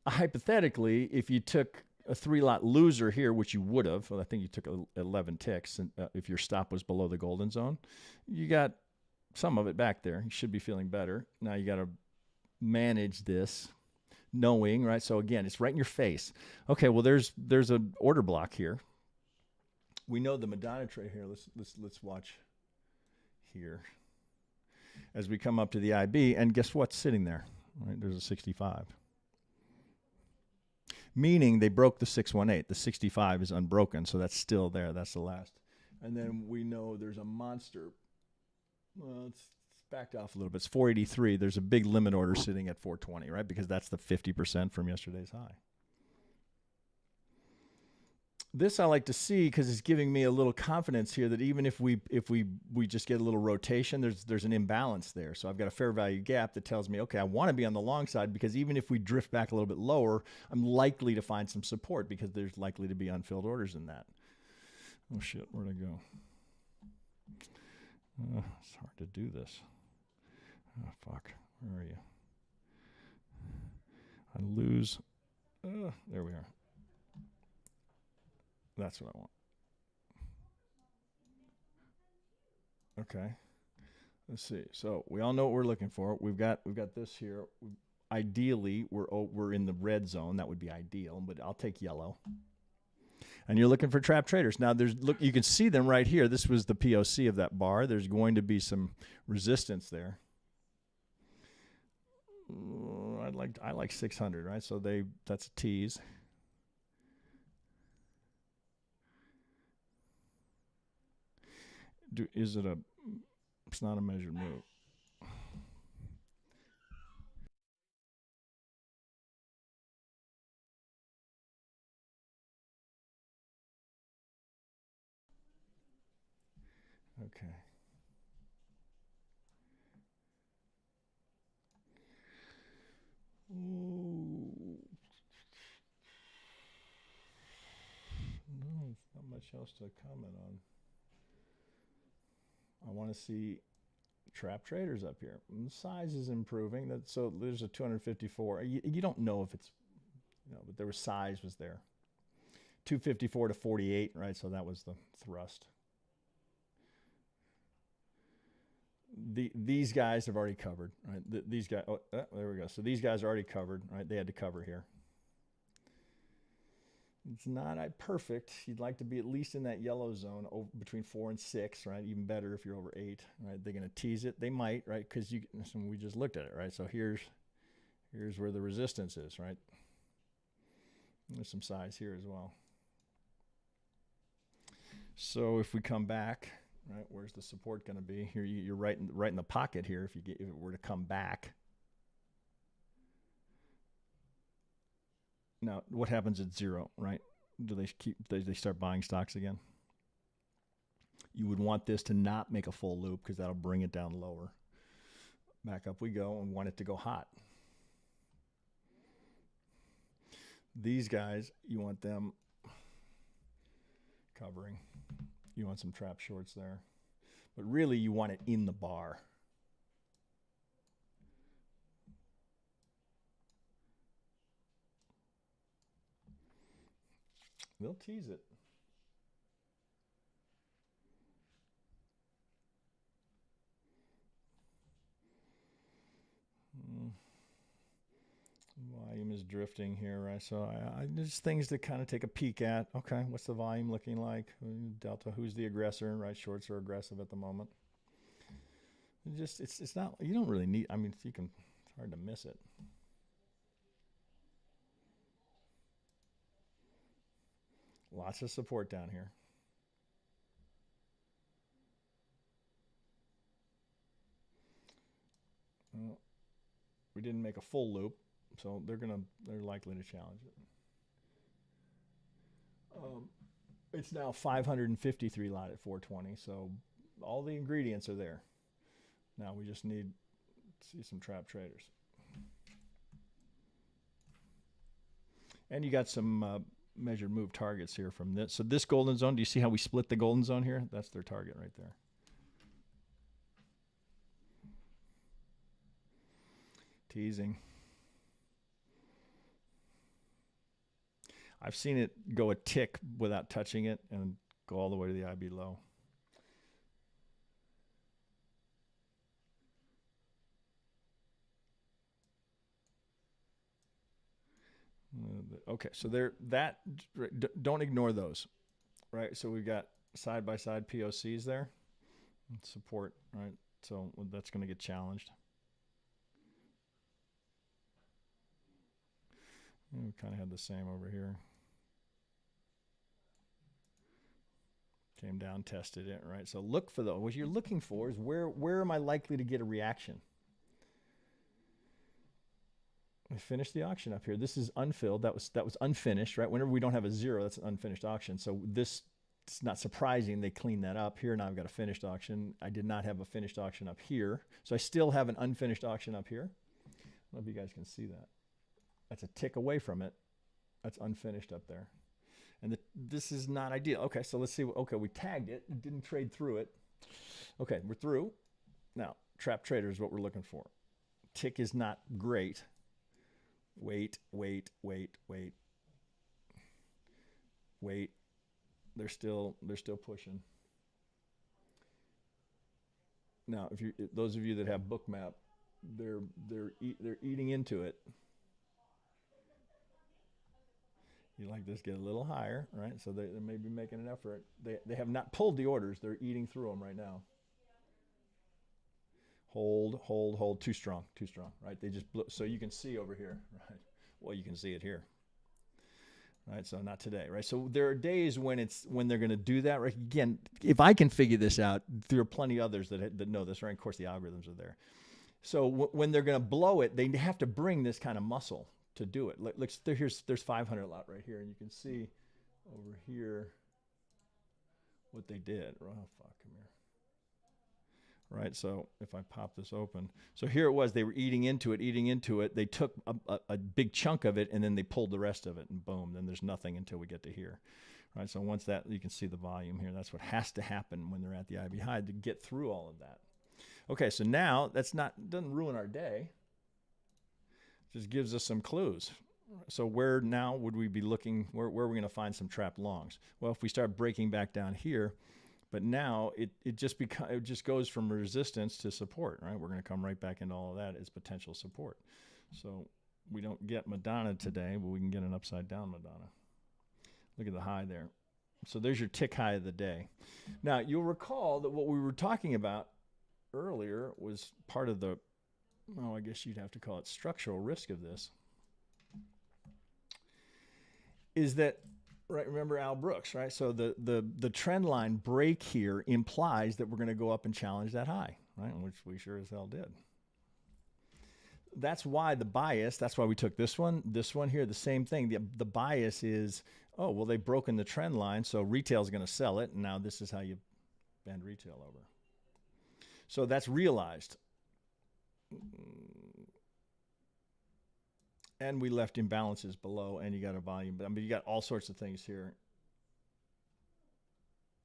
hypothetically, if you took a 3-lot loser here, which you would have, well, I think you took 11 ticks, and if your stop was below the golden zone, you got some of it back there. You should be feeling better. Now you got to manage this, knowing, right? So again, it's right in your face. Okay, well, there's an order block here. We know the Madonna trade here. Let's watch here as we come up to the IB, and guess what's sitting there? Right, there's a 65. Meaning they broke the 618. The 65 is unbroken, so that's still there. That's the last. And then we know there's a monster. Well, it's backed off a little bit. It's 483. There's a big limit order sitting at 420, right? Because that's the 50% from yesterday's high. This I like to see because it's giving me a little confidence here that even if we just get a little rotation, there's an imbalance there. So I've got a fair value gap that tells me, okay, I want to be on the long side because even if we drift back a little bit lower, I'm likely to find some support because there's likely to be unfilled orders in that. Oh shit, where'd I go? It's hard to do this. Oh fuck, where are you? I lose. There we are. That's what I want. Okay. Let's see. So we all know what we're looking for. We've got this here. Ideally, we're in the red zone. That would be ideal, but I'll take yellow. And you're looking for trap traders. Now you can see them right here. This was the POC of that bar. There's going to be some resistance there. I like 600, right? So that's a tease. It's not a measured move. Okay. Ooh. No, not much else to comment on. I want to see trap traders up here. And the size is improving. So there's a 254. You don't know if it's, but there was size was there. 254 to 48, right? So that was the thrust. These guys have already covered, right? These guys, there we go. So these guys are already covered, right? They had to cover here. It's not perfect. You'd like to be at least in that yellow zone between 4 and 6, right? Even better if you're over 8, right? They're going to tease it. They might, right? Because we just looked at it, right? So here's where the resistance is, right? There's some size here as well. So if we come back, right, where's the support going to be? Here you're right in the pocket here. If it were to come back. Now, what happens at 0, right? Do they start buying stocks again? You would want this to not make a full loop because that'll bring it down lower. Back up we go, and want it to go hot. These guys, you want them covering. You want some trap shorts there. But really, you want it in the bar. They'll tease it. Volume is drifting here, right? So there's things to kind of take a peek at. Okay, what's the volume looking like? Delta, who's the aggressor? Right, shorts are aggressive at the moment. It's not, you don't really need, I mean, you can, it's hard to miss it. Lots of support down here. Well, we didn't make a full loop, so they're likely to challenge it. It's now 553 lot at 420, so all the ingredients are there. Now we just need to see some trap traders. And you got some measured move targets here from this. So this golden zone, do you see how we split the golden zone here? That's their target right there. Teasing. I've seen it go a tick without touching it and go all the way to the IB low. Okay, so don't ignore those, right? So we've got side-by-side POCs there, support, right? So that's going to get challenged. And we kind of had the same over here. Came down, tested it, right? So look for those. What you're looking for is where am I likely to get a reaction? We finished the auction up here. This is unfilled. That was unfinished, right? Whenever we don't have a zero, that's an unfinished auction. So this, it's not surprising they cleaned that up. Here now I've got a finished auction. I did not have a finished auction up here. So I still have an unfinished auction up here. I don't know if you guys can see that. That's a tick away from it. That's unfinished up there. And this is not ideal. Okay, so let's see. Okay, we tagged it. Didn't trade through it. Okay, we're through. Now, trap trader is what we're looking for. Tick is not great. Wait. They're still pushing. Now, those of you that have Bookmap, they're eating into it. You like this, get a little higher, right? So they may be making an effort. They have not pulled the orders. They're eating through them right now. Hold. Too strong, right? They just so you can see over here, right? Well, you can see it here, right? So not today, right? So there are days when they're going to do that, right? Again, if I can figure this out, there are plenty of others that know this, right? Of course, the algorithms are there. So when they're going to blow it, they have to bring this kind of muscle to do it. Look, there's 500 lot right here, and you can see over here what they did. Oh fuck, come here. Right, so if I pop this open, so here it was. They were eating into it. They took a big chunk of it, and then they pulled the rest of it, and boom, then there's nothing until we get to here. Right, so once that, you can see the volume here. That's what has to happen when they're at the IB high to get through all of that. Okay, so now doesn't ruin our day. Just gives us some clues. So where now would we be looking? Where are we going to find some trap longs? Well, if we start breaking back down here, but now it just goes from resistance to support, right? We're going to come right back into all of that as potential support. So we don't get Madonna today, but we can get an upside down Madonna. Look at the high there. So there's your tick high of the day. Now you'll recall that what we were talking about earlier was part of the, I guess you'd have to call it structural risk of this, is that, right, remember Al Brooks, right? So the trend line break here implies that we're going to go up and challenge that high, right? Which we sure as hell did. That's why the bias, that's why we took this one here, the same thing. The bias is, oh, well, they've broken the trend line, so retail's going to sell it, and now this is how you bend retail over. So that's realized. And we left imbalances below, and you got a volume. But I mean, you got all sorts of things here.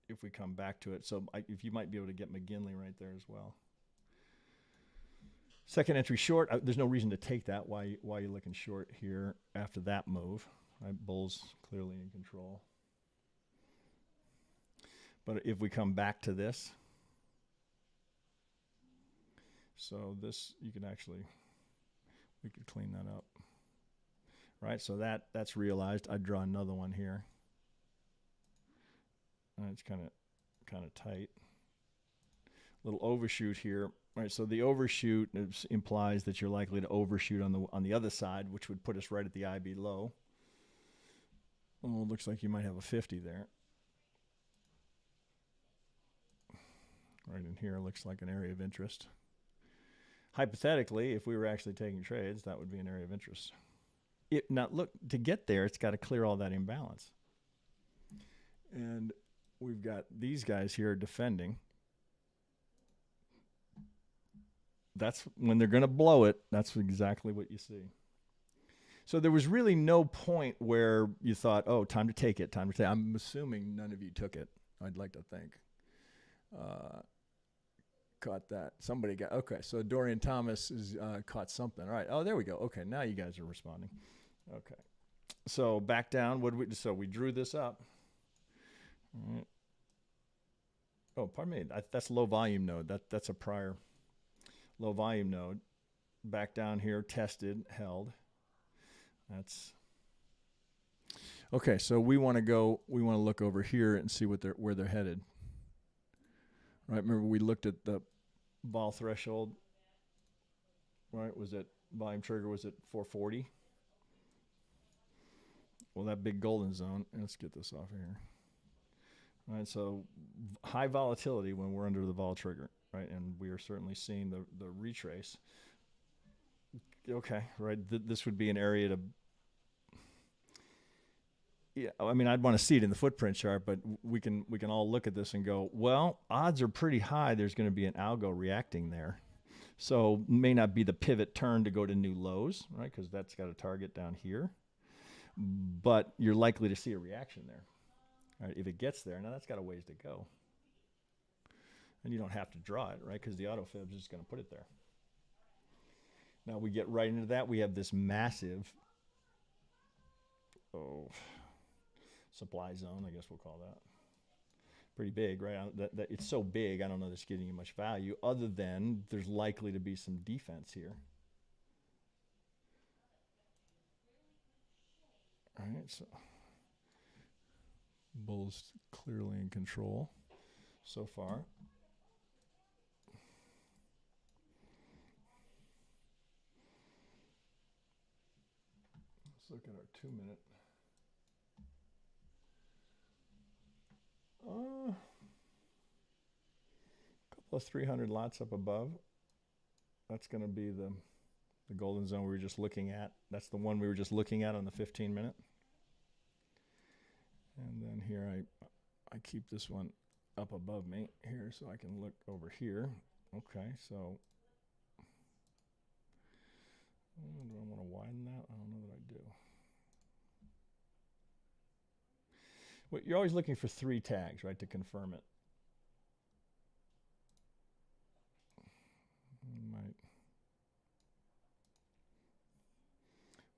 If we come back to it, so if you might be able to get McGinley right there as well. Second entry short. There's no reason to take that. Why are you looking short here after that move? Right, bulls clearly in control. But if we come back to this, so this you can actually, we could clean that up. Right, so that's realized. I'd draw another one here. And it's kind of tight. Little overshoot here. Right, so the overshoot implies that you're likely to overshoot on the other side, which would put us right at the IB low. Well, it looks like you might have a 50 there. Right in here looks like an area of interest. Hypothetically, if we were actually taking trades, that would be an area of interest. Now, look, to get there, it's got to clear all that imbalance. And we've got these guys here defending. That's when they're going to blow it. That's exactly what you see. So there was really no point where you thought, oh, time to take it, time to take it. I'm assuming none of you took it. I'd like to think. Caught that. Somebody got, okay, so Dorian Thomas is caught something. All right. Oh, there we go. Okay, now you guys are responding. Okay. So back down. So we drew this up. All right. Oh, pardon me. That's low volume node. That's a prior low volume node. Back down here, tested, held. That's okay. So we want to look over here and see where they're headed. Right. Remember we looked at the vol threshold. Right. Was it volume trigger? Was it 440? Well, that big golden zone. Let's get this off of here. All right. So high volatility when we're under the vol trigger. Right. And we are certainly seeing the retrace. Okay. Right. This would be an area to. Yeah, I mean, I'd want to see it in the footprint chart, but we can all look at this and go, well, odds are pretty high there's going to be an algo reacting there. So may not be the pivot turn to go to new lows, right? Because that's got a target down here. But you're likely to see a reaction there. All right, if it gets there, now that's got a ways to go. And you don't have to draw it, right? Because the autofib is just going to put it there. Now we get right into that. We have this massive supply zone, I guess we'll call that. Pretty big, right? That it's so big, I don't know that's getting you much value, other than there's likely to be some defense here. All right, so bulls clearly in control so far. Let's look at our 2-minute. Couple of 300 lots up above. That's going to be the golden zone we were just looking at. That's the one we were just looking at on the 15-minute. And then here I keep this one up above me here so I can look over here. Okay, so do I want to widen that? I don't know that I do. Well, you're always looking for 3 tags, right, to confirm it. Might.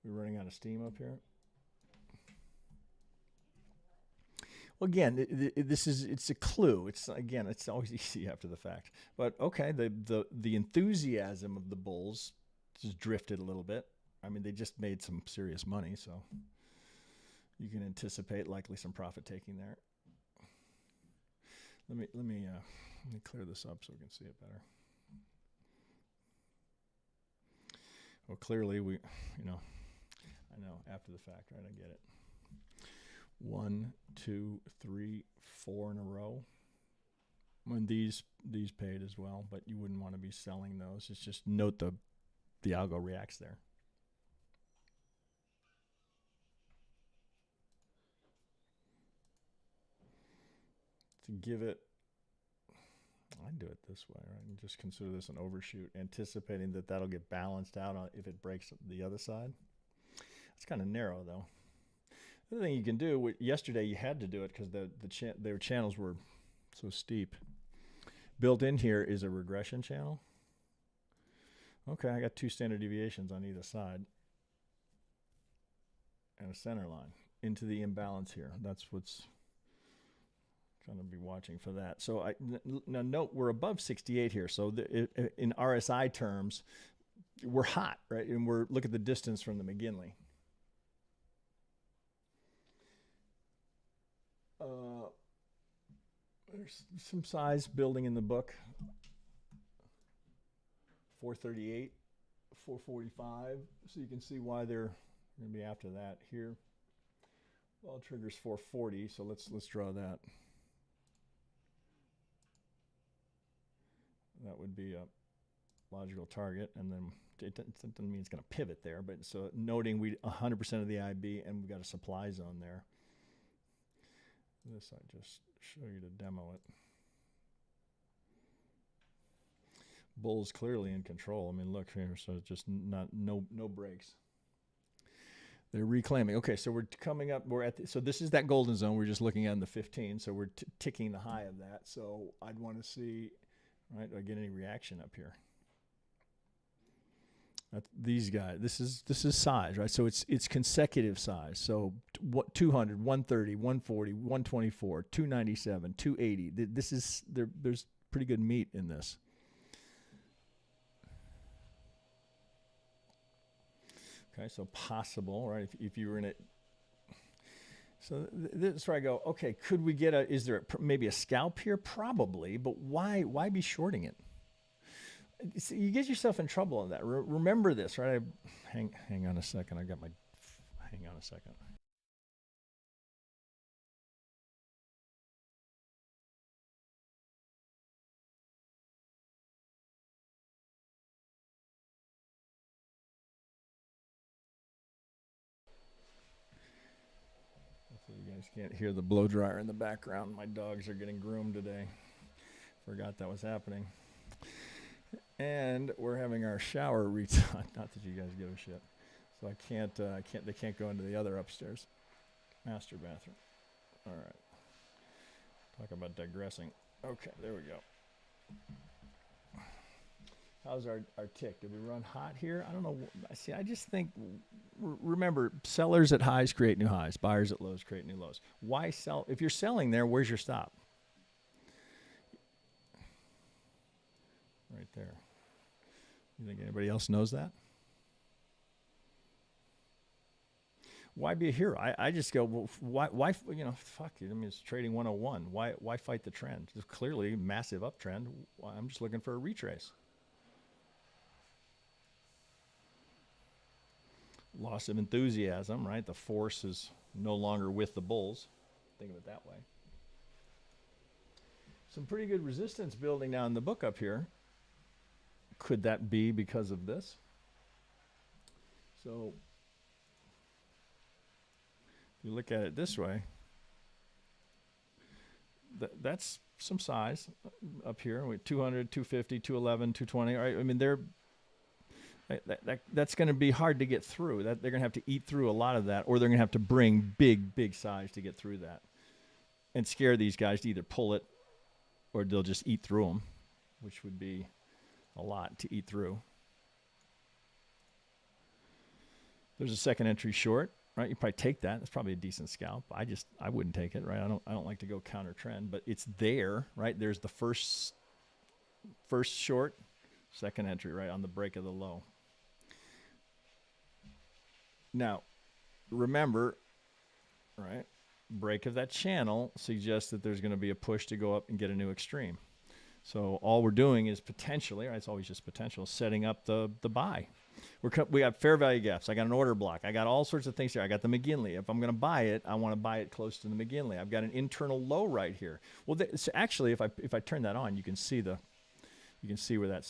We're running out of steam up here. Well, again, it's a clue. It's always easy after the fact. But okay, the enthusiasm of the bulls just drifted a little bit. I mean, they just made some serious money, so you can anticipate likely some profit taking there. Let me clear this up so we can see it better. Well, clearly I know after the fact, right? I get it. 1, 2, 3, 4 in a row. When these paid as well, but you wouldn't want to be selling those. It's just note the algo reacts there. To give it I do it this way, right? And just consider this an overshoot, anticipating that that'll get balanced out on if it breaks the other side. It's kind of narrow, though. The other thing you can do, yesterday you had to do it because their channels were so steep. Built in here is a regression channel. Okay, I got 2 standard deviations on either side and a center line into the imbalance here. That's what's going to be watching for that. So now note we're above 68 here. So in RSI terms, we're hot, right? And look at the distance from the McGinley. There's some size building in the book. 438, 445. So you can see why they're going to be after that here. Well, triggers 440, so let's draw that. That would be a logical target, and then it doesn't mean it's going to pivot there, but so noting we 100% of the IB, and we've got a supply zone there. This I just show you to demo it. Bull's clearly in control. I mean, look here, so it's just no breaks. They're reclaiming. Okay, so we're coming up. We're at so this is that golden zone we're just looking at in the 15. So we're ticking the high of that. So I'd want to see, right? Do I get any reaction up here? These guys. This is size, right? So it's consecutive size. So 200, 130, 140, 124, 297, 280. This is there's pretty good meat in this. Okay, so possible, right? If you were in it. So this is where I go, okay, could we get is there maybe a scalp here? Probably, but why be shorting it? See, you get yourself in trouble on that. Remember this, right? Hang on a second. I got my, hang on a second. You guys can't hear the blow dryer in the background. My dogs are getting groomed today. Forgot that was happening. And we're having our shower redone. Not that you guys give a shit. So they can't go into the other upstairs. Master bathroom. All right. Talk about digressing. Okay, there we go. How's our tick? Did we run hot here? I don't know. See, I just think, remember, sellers at highs create new highs. Buyers at lows create new lows. Why sell? If you're selling there, where's your stop? Right there. You think anybody else knows that? Why be a hero? I just go, well, why, you know, fuck it. I mean, it's trading 101. Why fight the trend? It's clearly massive uptrend. I'm just looking for a retrace. Loss of enthusiasm, right? The force is no longer with the bulls. Think of it that way. Some pretty good resistance building now in the book up here. Could that be because of this? So if you look at it this way, that's some size up here. We 200, 250, 211, 220. Right? I mean, that's going to be hard to get through. They're going to have to eat through a lot of that, or they're going to have to bring big size to get through that and scare these guys to either pull it or they'll just eat through them, which would be a lot to eat through. There's a second entry short, right? You probably take that. That's probably a decent scalp. I wouldn't take it, right? I don't like to go counter trend, but it's there, right? There's the first short, second entry, right, on the break of the low. Now, remember, right, break of that channel suggests that there's going to be a push to go up and get a new extreme. So all we're doing is potentially, right, it's always just potential, setting up the buy. We got fair value gaps. I got an order block. I got all sorts of things here. I got the McGinley. If I'm going to buy it, I want to buy it close to the McGinley. I've got an internal low right here. Well, so actually, if I turn that on, you can see where that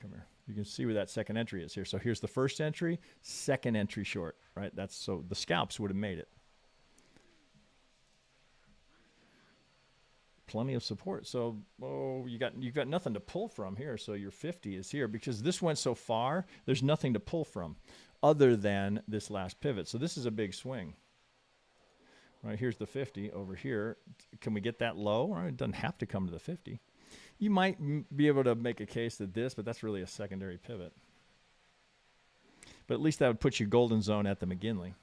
come here. You can see where that second entry is here. So here's the first entry, second entry short, right? So the scalps would have made it. plenty of support. So, you've got nothing to pull from here. So your 50 is here because this went so far. There's nothing to pull from, other than this last pivot. So this is a big swing. Right, here's the 50 over here. Can we get that low? Right, it doesn't have to come to the 50. You might be able to make a case that but that's really a secondary pivot. But at least that would put you golden zone at the McGinley.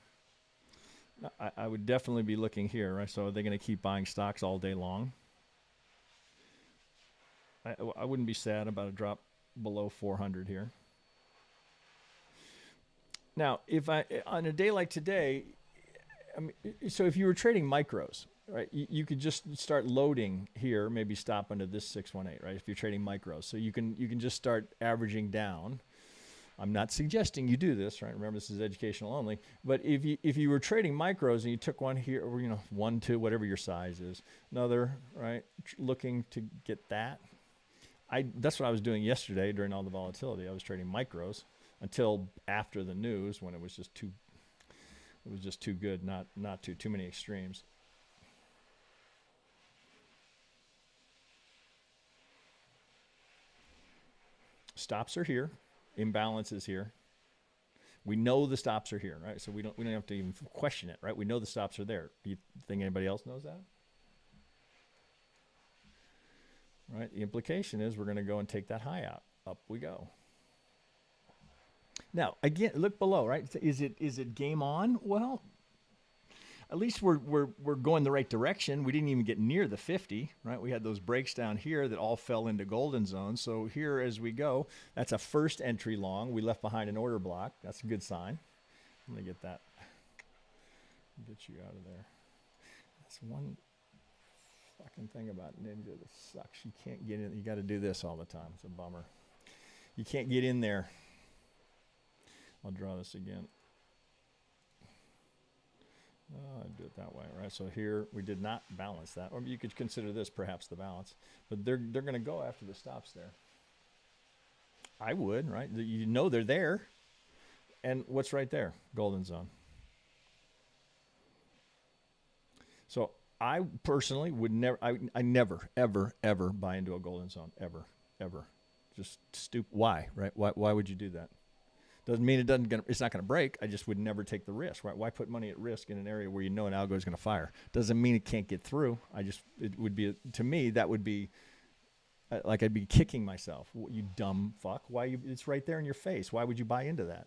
I would definitely be looking here, right? So are they going to keep buying stocks all day long? I wouldn't be sad about a drop below 400 here. Now, on a day like today, so if you were trading micros, right, you could just start loading here, maybe stop under this 618, right? If you're trading micros, so you can just start averaging down. I'm not suggesting you do this, right? Remember, this is educational only. But if you were trading micros and you took one here, or 1, 2, whatever your size is, another, right, looking to get that. That's what I was doing yesterday during all the volatility. I was trading micros until after the news, when it was just too good, not too many extremes. Stops are here. Imbalance is here. We know the stops are here, right? So we don't have to even question it, right? We know the stops are there. Do you think anybody else knows that? Right? The implication is we're going to go and take that high out. Up we go. Now, again, look below, right? Is it game on? Well, at least we're going the right direction. We didn't even get near the 50, right? We had those breaks down here that all fell into golden zones. So here as we go, that's a first entry long. We left behind an order block. That's a good sign. I'm going to get that. Get you out of there. That's one fucking thing about Ninja that sucks. You can't get in. You got to do this all the time. It's a bummer. You can't get in there. I'll draw this again. I'd do it that way, right? So here we did not balance that, or you could consider this perhaps the balance, but they're going to go after the stops there. I would, right? You know they're there, and what's right there? Golden zone. So I personally would never, I never, ever buy into a golden zone, ever. Just stupid. Why, right? Why would you do that? Doesn't mean it's not going to break. I just would never take the risk, right? Why put money at risk in an area where you know an algo is going to fire? Doesn't mean it can't get through. It would be, to me, that would be like I'd be kicking myself. You dumb fuck. It's right there in your face. Why would you buy into that?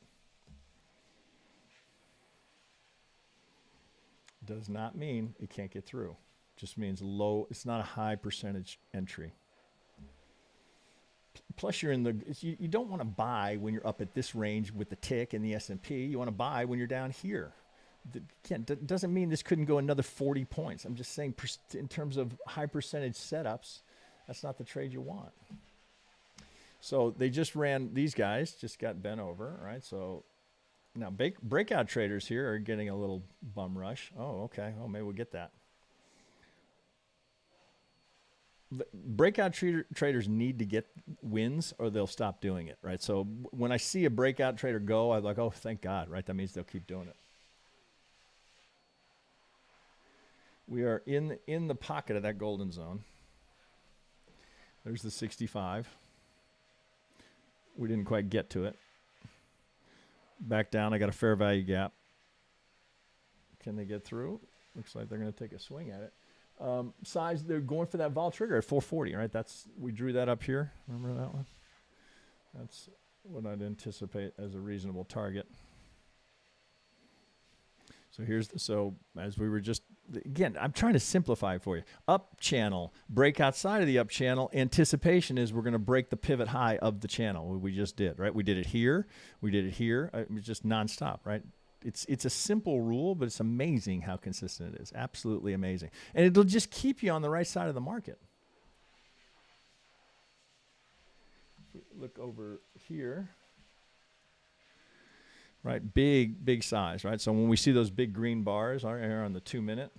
Does not mean it can't get through. Just means low. It's not a high percentage entry. Plus, you don't want to buy when you're up at this range with the tick and the S&P. You want to buy when you're down here. Again, doesn't mean this couldn't go another 40 points. I'm just saying in terms of high percentage setups, that's not the trade you want. So they just ran, these guys just got bent over, right? So now breakout traders here are getting a little bum rush. Oh, okay. Oh, maybe we'll get that. Breakout traders need to get wins or they'll stop doing it, right? So when I see a breakout trader go, I'm like, oh, thank God, right? That means they'll keep doing it. We are in the pocket of that golden zone. There's the 65. We didn't quite get to it. Back down, I got a fair value gap. Can they get through? Looks like they're going to take a swing at it. Size, they're going for that vol trigger at 440, right? We drew that up here. Remember that one? That's what I'd anticipate as a reasonable target. So as we were just, again, I'm trying to simplify for you. Up channel, break outside of the up channel. Anticipation is we're going to break the pivot high of the channel. We just did, right? We did it here. We did it here. It was just nonstop, right? It's a simple rule, but it's amazing how consistent it is. Absolutely amazing. And it'll just keep you on the right side of the market. If we look over here, right, big size, right? So when we see those big green bars right here on the 2-minute,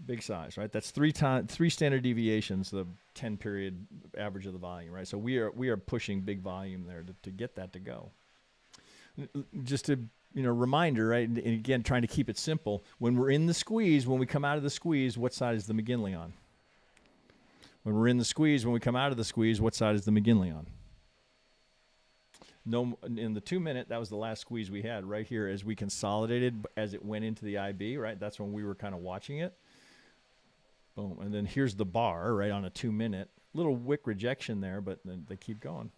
big size, right? That's three standard deviations, the 10-period average of the volume, right? So we are pushing big volume there to get that to go. just a reminder, right? And again, trying to keep it simple. When we're in the squeeze, when we come out of the squeeze, what side is the McGinley on? When we're in the squeeze, when we come out of the squeeze, what side is the McGinley on? No, in the 2 minute, that was the last squeeze we had right here as we consolidated as it went into the IB, right? That's when we were kind of watching it. Boom. And then here's the bar, right, on a 2 minute. Little wick rejection there, but then they keep going.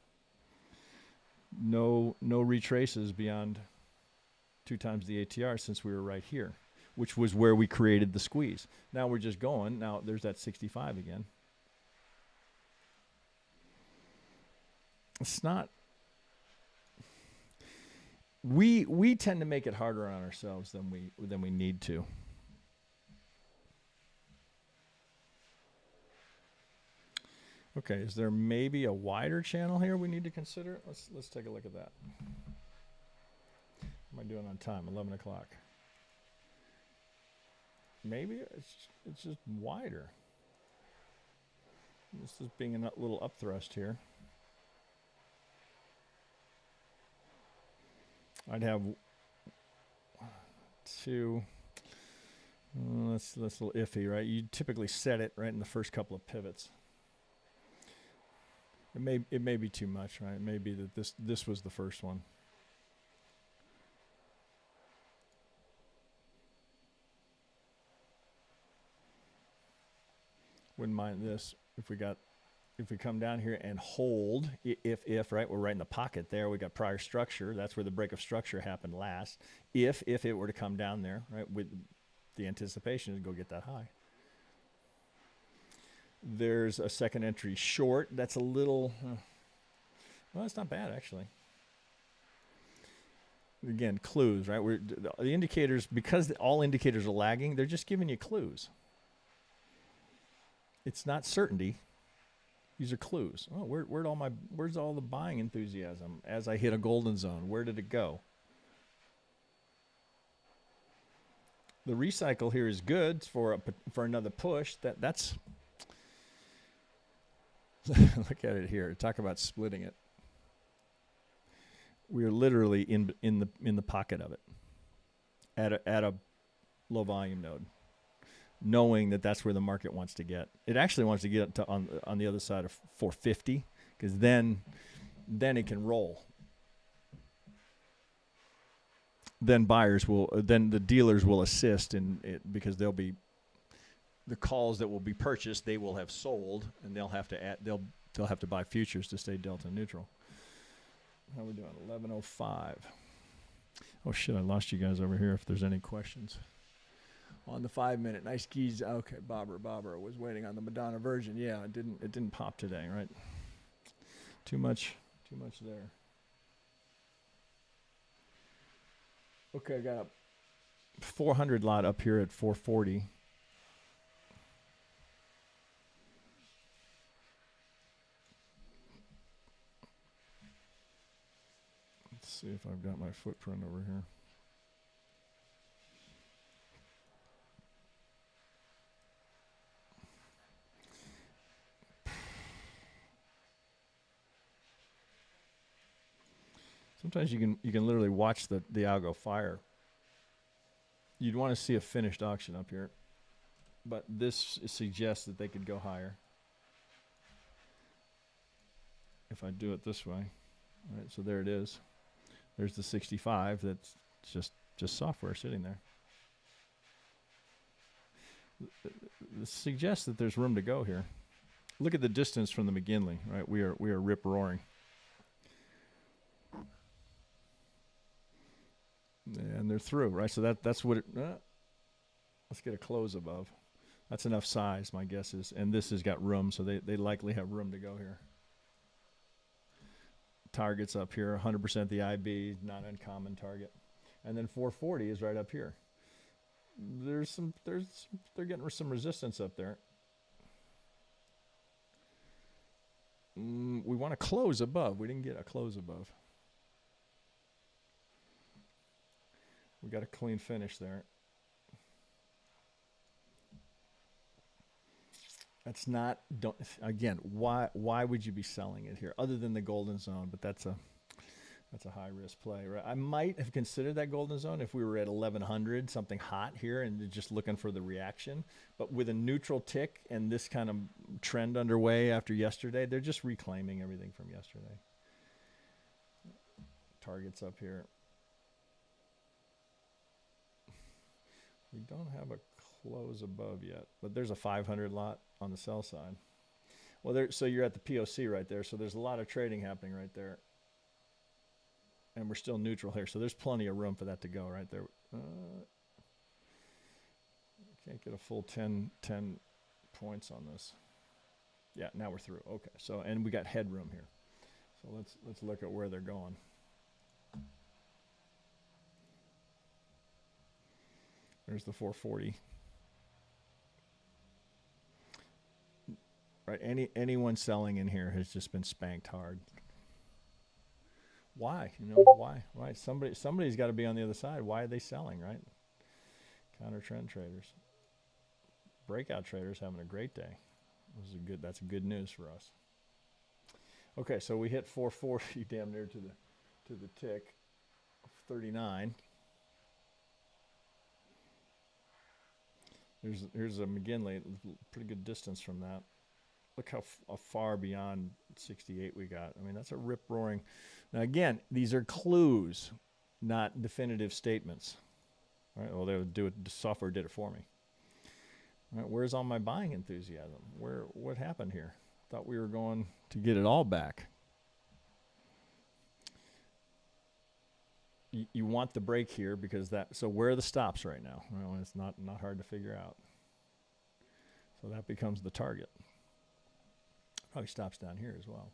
No retraces beyond 2 times the ATR since we were right here, which was where we created the squeeze. Now we're just going. Now there's that 65 again. It's not. We tend to make it harder on ourselves than we need to. Okay, is there maybe a wider channel here we need to consider? Let's take a look at that. What am I doing on time? 11 o'clock. Maybe it's just wider. This is being a little upthrust here. I'd have 2. That's a little iffy, right? You typically set it right in the first couple of pivots. It may be too much, right? It may be that this was the first one. Wouldn't mind this if we come down here and hold, if right, we're right in the pocket there. We got prior structure. That's where the break of structure happened last. If it were to come down there, right, with the anticipation to go get that high. There's a second entry short. That's a little, well, it's not bad actually. Again, clues, right? The indicators, because all indicators are lagging, they're just giving you clues. It's not certainty. These are clues. Oh, where's all the buying enthusiasm as I hit a golden zone? Where did it go? The recycle here is good for another push. That's look at it here. Talk about splitting it. We are literally in the pocket of it at a low volume node, knowing that that's where the market wants to get. It actually wants to get to on the other side of 450, because then it can roll. Then the dealers will assist in it, because they'll be the calls that will be purchased, they will have sold, and they'll have to buy futures to stay delta neutral. How are we doing? 11:05. Oh shit! I lost you guys over here. If there's any questions on the 5 minute, nice keys. Okay, Bobber was waiting on the Madonna Virgin. Yeah, it didn't pop today, right? Too much there. Okay, I got a 400 lot up here at 440. Let's see if I've got my footprint over here. Sometimes you can literally watch the algo fire. You'd want to see a finished auction up here, but this suggests that they could go higher. If I do it this way, all right? So there it is. There's the 65. That's just software sitting there. This suggests that there's room to go here. Look at the distance from the McGinley, right? We are rip roaring. And they're through, right? So that's what it, let's get a close above. That's enough size, my guess is. And this has got room, so they likely have room to go here. Targets up here, 100% the IB, not uncommon target. And then 440 is right up here. They're getting some resistance up there. We want to close above. We didn't get a close above. We got a clean finish there. That's not, again, why would you be selling it here other than the golden zone? But that's That's a high risk play, right? I might have considered that golden zone if we were at 1100, something hot here, and just looking for the reaction. But with a neutral tick and this kind of trend underway after yesterday, they're just reclaiming everything from yesterday. Targets up here. We don't have a close above yet, but there's a 500 lot on the sell side. Well, so you're at the POC right there, so there's a lot of trading happening right there. And we're still neutral here, so there's plenty of room for that to go right there. Can't get a full 10 points on this. Yeah, now we're through. Okay, so and we got headroom here. So let's look at where they're going. There's the 440. Right, anyone selling in here has just been spanked hard. Why? You know, why? Right. Somebody's got to be on the other side. Why are they selling, right? Counter trend traders. Breakout traders having a great day. That's good news for us. Okay, so we hit 440 damn near to the tick. 39. Here's a McGinley, pretty good distance from that. Look how far beyond 68 we got. I mean, that's a rip-roaring. Now, again, these are clues, not definitive statements. All right, well, they would do it. The software did it for me. All right, where's all my buying enthusiasm? What happened here? Thought we were going to get it all back. You want the break here because so where are the stops right now? Well, it's not hard to figure out. So that becomes the target. Probably stops down here as well.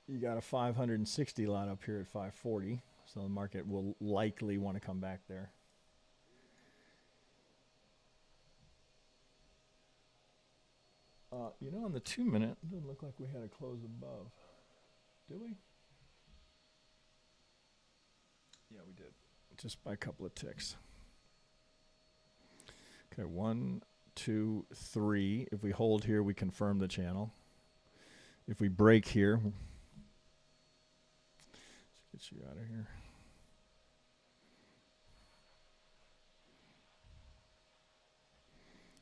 You got a 560 lot up here at 540, so the market will likely want to come back there. You know, on the 2 minute, it doesn't look like we had a close above. Did we? Yeah, we did. Just by a couple of ticks. Okay, 1, 2, 3. If we hold here, we confirm the channel. If we break here, let's get you out of here.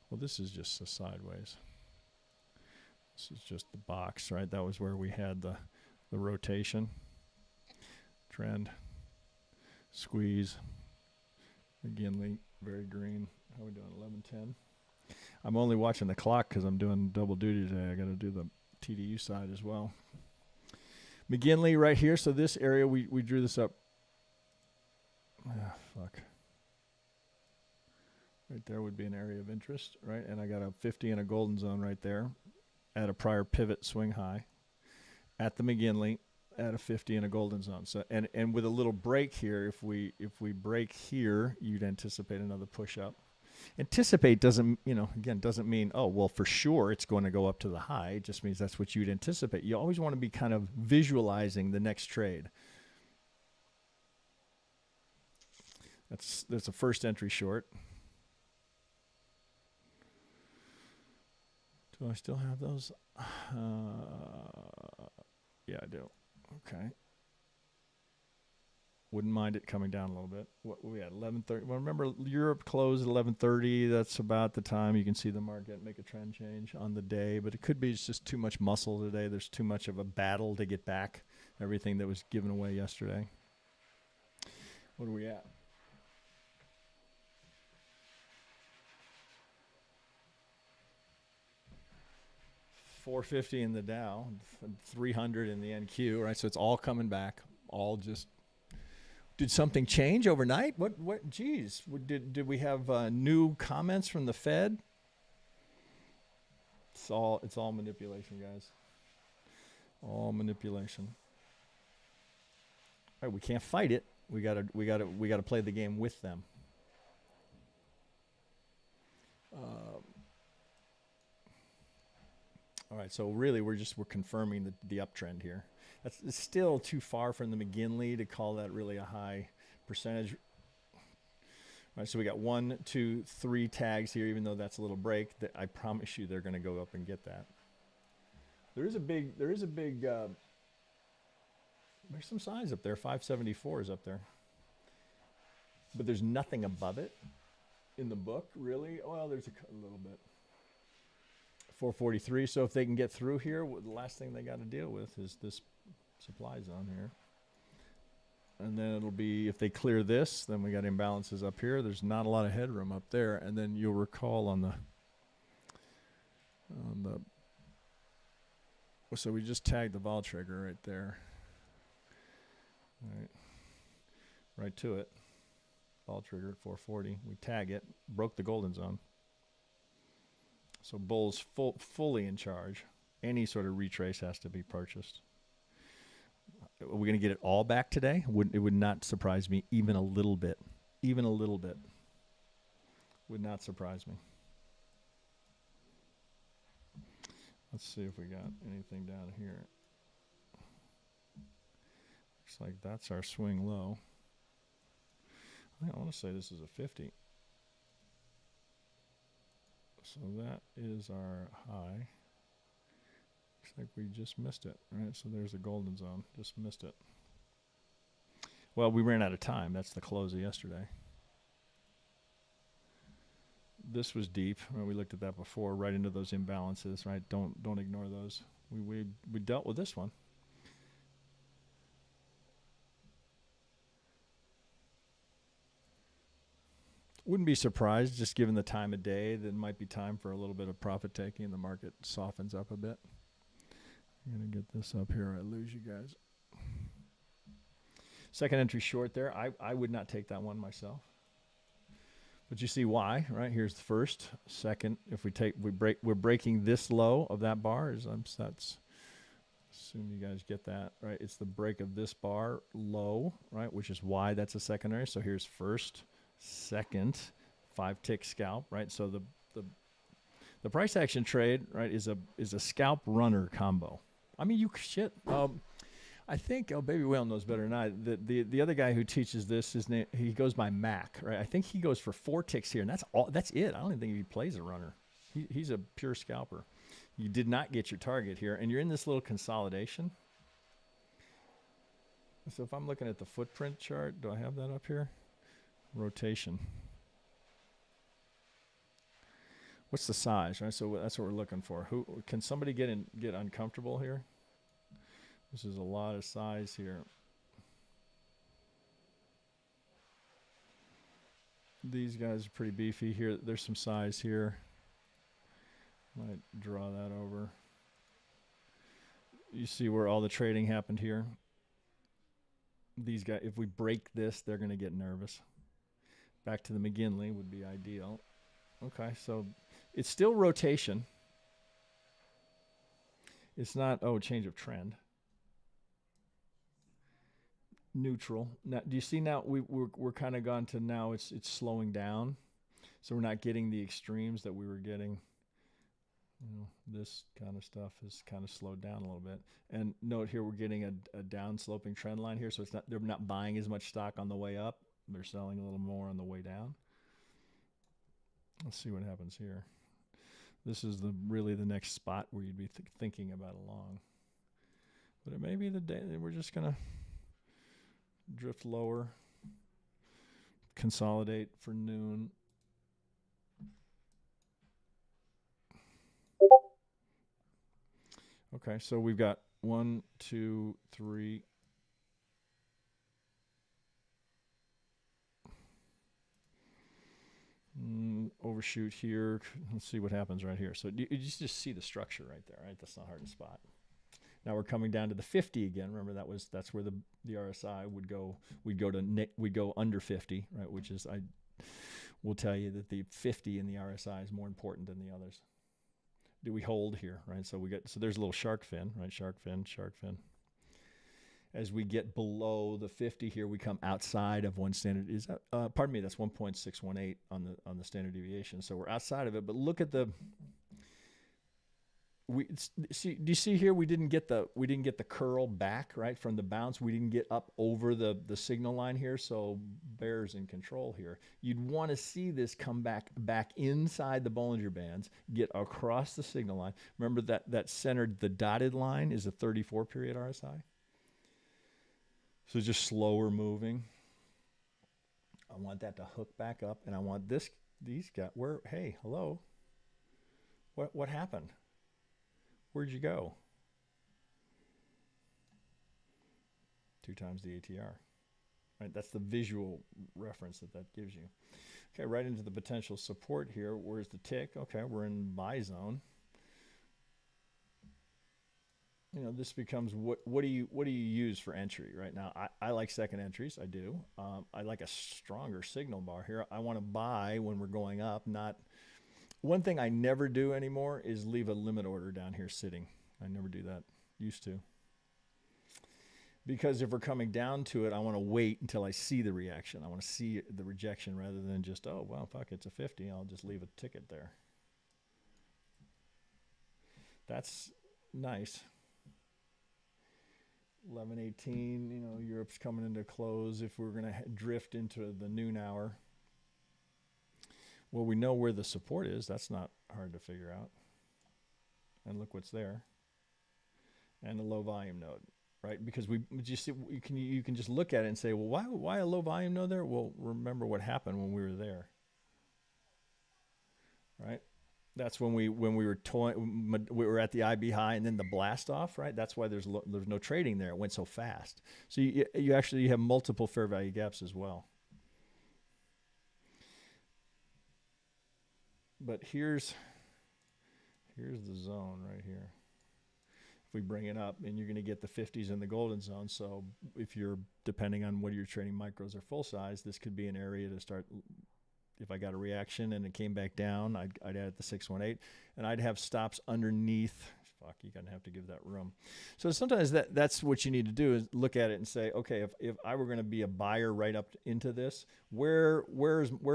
Well, this is just a sideways. This is just the box, right? That was where we had the rotation. Trend. Squeeze. McGinley, very green. How are we doing? 11:10. I'm only watching the clock because I'm doing double duty today. I got to do the TDU side as well. McGinley right here. So this area, we drew this up. Ah, fuck. Right there would be an area of interest, right? And I got a 50 and a golden zone right there at a prior pivot swing high at the McGinley at a 50 and a golden zone. So and with a little break here, if we break here, you'd anticipate another push up. Anticipate doesn't, again, doesn't mean, oh, well, for sure it's going to go up to the high. It just means that's what you'd anticipate. You always want to be kind of visualizing the next trade. That's a first entry short. Do I still have those? Yeah, I do. Okay. Wouldn't mind it coming down a little bit. What we had 11:30. Well, remember Europe closed at 11:30. That's about the time you can see the market make a trend change on the day. But it could be just too much muscle today. There's too much of a battle to get back everything that was given away yesterday. What are we at? $450 in the Dow, 300 in the NQ, right? So it's all coming back. All just. Did something change overnight? What? Geez, did we have new comments from the Fed? It's all manipulation, guys. All manipulation. All right, we can't fight it. We gotta play the game with them. All right, so really we're confirming the uptrend here. It's still too far from the McGinley to call that really a high percentage. All right, so we got 1, 2, 3 tags here, even though that's a little break. That I promise you they're going to go up and get that. There's some size up there. 574 is up there. But there's nothing above it in the book, really. Well, there's a little bit. 443. So if they can get through here, the last thing they got to deal with is this supply zone here. And then it'll be, if they clear this, then we got imbalances up here. There's not a lot of headroom up there. And then you'll recall on the so we just tagged the vol trigger right there. All right. Right to it. Vol trigger at 440. We tag it. Broke the golden zone. So bull's fully in charge. Any sort of retrace has to be purchased. Are we going to get it all back today? It would not surprise me even a little bit. Even a little bit. Would not surprise me. Let's see if we got anything down here. Looks like that's our swing low. I want to say this is a 50. So that is our high. Looks like we just missed it, right? So there's the golden zone. Just missed it. Well, we ran out of time. That's the close of yesterday. This was deep. Right? We looked at that before, right into those imbalances, right? Don't ignore those. We dealt with this one. Wouldn't be surprised, just given the time of day, that it might be time for a little bit of profit taking and the market softens up a bit. I'm going to get this up here. I lose you guys. Second entry short there. I would not take that one myself. But you see why, right? Here's the first, second. If we're breaking this low of that bar. That's assume you guys get that, right? It's the break of this bar low, right? Which is why that's a secondary. So here's first, second, 5-tick scalp, right? So the price action trade, right, is a scalp runner combo. I mean, I think Baby Whale knows better than I. The other guy who teaches this, his name, he goes by Mac, right? I think he goes for 4 ticks here, and that's all. That's it. I don't even think he plays a runner. He's a pure scalper. You did not get your target here, and you're in this little consolidation. So if I'm looking at the footprint chart, do I have that up here? Rotation. What's the size, right? So that's what we're looking for. Who can somebody get uncomfortable here? This is a lot of size here. These guys are pretty beefy here. There's some size here. Might draw that over. You see where all the trading happened here? These guys, if we break this, they're going to get nervous. Back to the McGinley would be ideal. Okay, so it's still rotation. It's not, change of trend. Neutral. Now, do you see now we're kind of gone to now it's slowing down, so we're not getting the extremes that we were getting. This kind of stuff is kind of slowed down a little bit. And note here we're getting a down sloping trend line here, so they're not buying as much stock on the way up. They're selling a little more on the way down. Let's see what happens here. This is really the next spot where you'd be thinking about a long. But it may be the day that we're just gonna drift lower, consolidate for noon. Okay, so we've got 1, 2, 3. Overshoot here. Let's see what happens right here. So you just see the structure right there, right? That's not hard to spot. Now we're coming down to the 50 again. Remember that's where the RSI would go. We'd go under 50, right? Which is I will tell you that the 50 in the RSI is more important than the others. Do we hold here, right? So there's a little shark fin, right? Shark fin. As we get below the 50 here, we come outside of one standard. Pardon me, that's 1.618 on the standard deviation. So we're outside of it. But look at the See, do you see here we didn't get the curl back, right, from the bounce. We didn't get up over the signal line here, so bear's in control here. You'd want to see this come back inside the Bollinger Bands, get across the signal line. Remember that centered, the dotted line is a 34 period RSI. So just slower moving. I want that to hook back up, and I want these guys, hey, hello. What happened? Where'd you go? 2 times the ATR. Right, that's the visual reference that gives you. Okay, right into the potential support here. Where's the tick? Okay, we're in buy zone. You know, this becomes what do you use for entry right now? I like second entries. I do. I like a stronger signal bar here. I want to buy when we're going up. Not one thing I never do anymore is leave a limit order down here sitting. I never do that. Used to. Because if we're coming down to it, I want to wait until I see the reaction. I want to see the rejection rather than just, oh, well, fuck, it's a 50. I'll just leave a ticket there. That's nice. 11:18, you know, Europe's coming into close. If we're going to drift into the noon hour, well, we know where the support is. That's not hard to figure out. And look what's there. And a low volume node, right? Because you can just look at it and say, well, why a low volume node there? Well, remember what happened when we were there, right? That's when we were at the IB high and then the blast off, right? That's why there's no trading there. It went so fast. So you actually have multiple fair value gaps as well. But here's the zone right here. If we bring it up, and you're going to get the 50s in the golden zone. So if you're, depending on whether you're trading micros or full size, this could be an area to start. If I got a reaction and it came back down, I'd add the 618, and I'd have stops underneath. Fuck, you're going to have to give that room. So sometimes that's what you need to do is look at it and say, okay, if I were going to be a buyer right up into this, where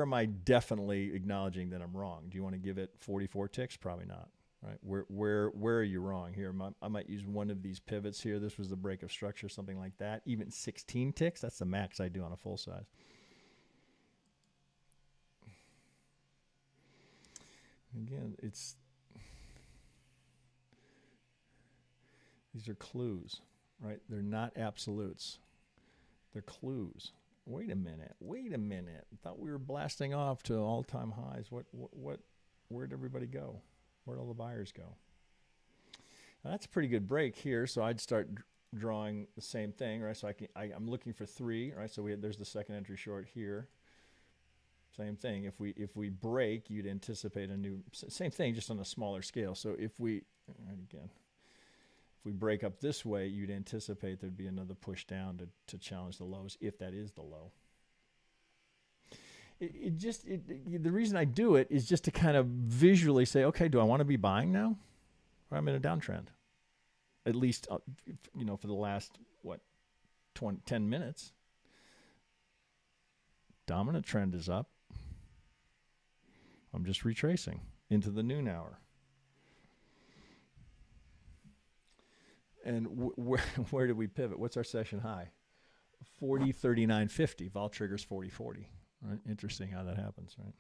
am I definitely acknowledging that I'm wrong? Do you want to give it 44 ticks? Probably not. Right? Where are you wrong here? I might use one of these pivots here. This was the break of structure, something like that. Even 16 ticks, that's the max I do on a full size. Again, these are clues, right? They're not absolutes. They're clues. Wait a minute. I thought we were blasting off to all-time highs. Where'd everybody go? Where'd all the buyers go? Now, that's a pretty good break here, so I'd start drawing the same thing, right? So I'm looking for 3, right? So there's the second entry short here. Same thing. If we break, you'd anticipate a new, same thing, just on a smaller scale. So if we break up this way, you'd anticipate there'd be another push down to challenge the lows, if that is the low. The reason I do it is just to kind of visually say, okay, do I want to be buying now? Or I'm in a downtrend. At least, for the last, 10 minutes. Dominant trend is up. I'm just retracing into the noon hour. And where did we pivot? What's our session high? 40.39.50. Vol triggers 40.40. Right? Interesting how that happens, right?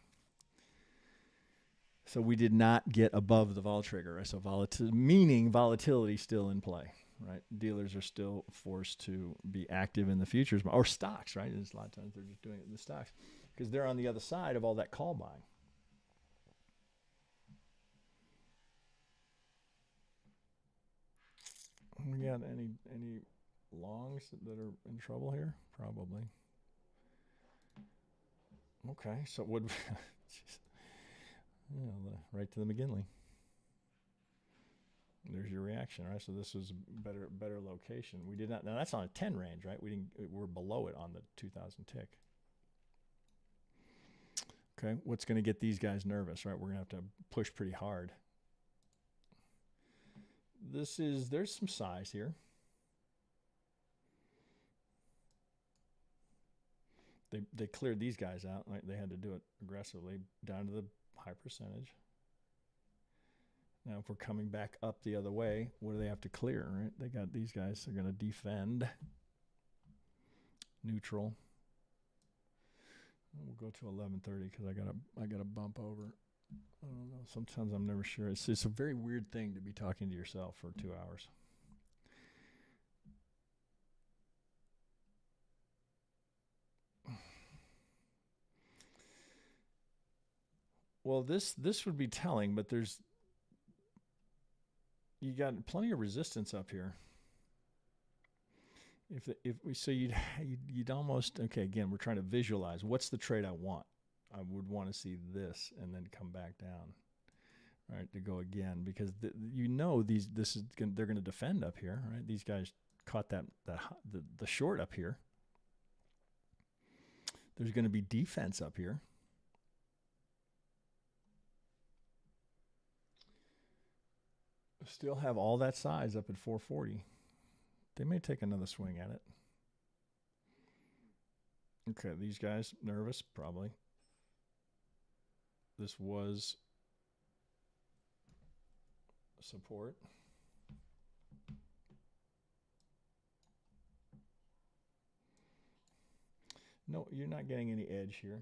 So we did not get above the vol trigger, right? So volatility still in play, right? Dealers are still forced to be active in the futures or stocks, right? There's a lot of times they're just doing it in the stocks because they're on the other side of all that call buying. We got any longs that are in trouble here? Probably. Okay, so right to the McGinley. There's your reaction, right? So this was better location. We did not. Now that's on a 10 range, right? We're below it on the 2000 tick. Okay, what's going to get these guys nervous, right? We're going to have to push pretty hard. There's some size here. They cleared these guys out, right? They had to do it aggressively down to the high percentage. Now, if we're coming back up the other way, what do they have to clear, right? They got these guys. They're going to defend. Neutral. We'll go to 11:30 because I got to bump over. I don't know. Sometimes I'm never sure. It's a very weird thing to be talking to yourself for 2 hours. Well, this would be telling, but you got plenty of resistance up here. You'd almost, okay, again, we're trying to visualize what's the trade I want. I would want to see this and then come back down, right, to go again, because they're going to defend up here, right? These guys caught the short up here. There's going to be defense up here. Still have all that size up at 440. They may take another swing at it. Okay, these guys nervous, probably. This was support. No, you're not getting any edge here.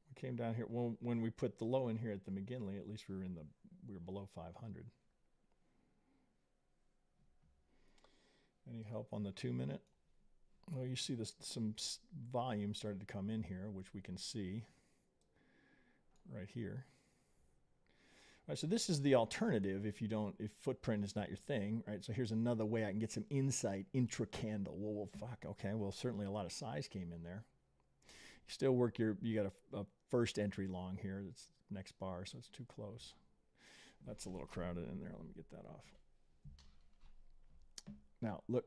We came down here. Well, when we put the low in here at the McGinley, at least we were below 500. Any help on the 2-minute? Well, you see some volume started to come in here, which we can see right here. All right, so this is the alternative if footprint is not your thing, right? So here's another way I can get some insight intra-candle. Well, fuck, okay. Well, certainly a lot of size came in there. You still work you got a first entry long here. That's next bar, so it's too close. That's a little crowded in there. Let me get that off. Now, look,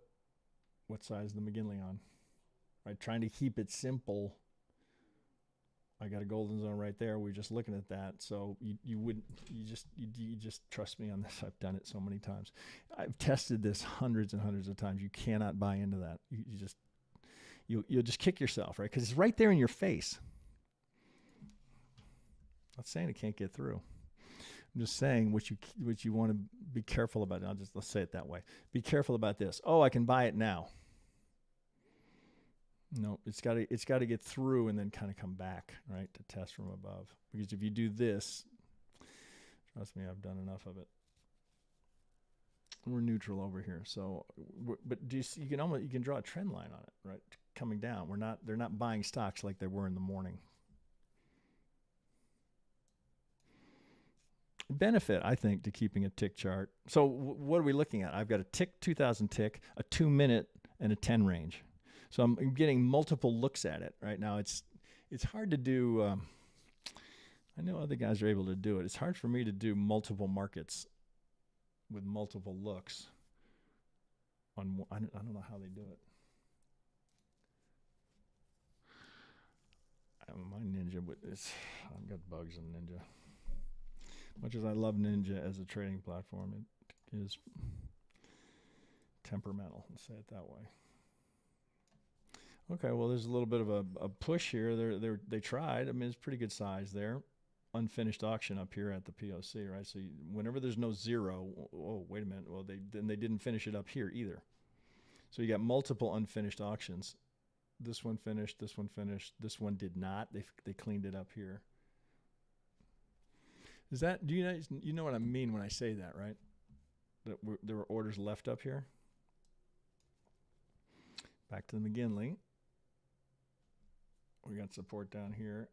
what size is the McGinley on? Right, trying to keep it simple. I got a golden zone right there. We're just looking at that. So you just trust me on this. I've done it so many times. I've tested this hundreds and hundreds of times. You cannot buy into that. You'll just kick yourself, right? Because it's right there in your face. I'm not saying it can't get through. I'm just saying what you want to be careful about. Let's say it that way. Be careful about this. Oh, I can buy it now. No, it's got to get through and then kind of come back, right, to test from above. Because if you do this, trust me, I've done enough of it. We're neutral over here, so but do you can draw a trend line on it, right? Coming down. They're not buying stocks like they were in the morning. Benefit, I think, to keeping a tick chart. So what are we looking at? I've got a tick, 2000 tick, a 2-minute, and a 10 range. So I'm getting multiple looks at it right now. It's hard to do. I know other guys are able to do it. It's hard for me to do multiple markets with multiple looks. I don't know how they do it. My Ninja, I've got bugs in Ninja. Much as I love Ninja as a trading platform, it is temperamental. Let's say it that way. Okay, well, there's a little bit of a push here. They tried. I mean, it's pretty good size there. Unfinished auction up here at the POC, right? So whenever there's no zero, oh, wait a minute. Well, they didn't finish it up here either. So you got multiple unfinished auctions. This one finished. This one finished. This one did not. They cleaned it up here. Is that? Do you know what I mean when I say that, right? That there were orders left up here. Back to the McGinley. We got support down here.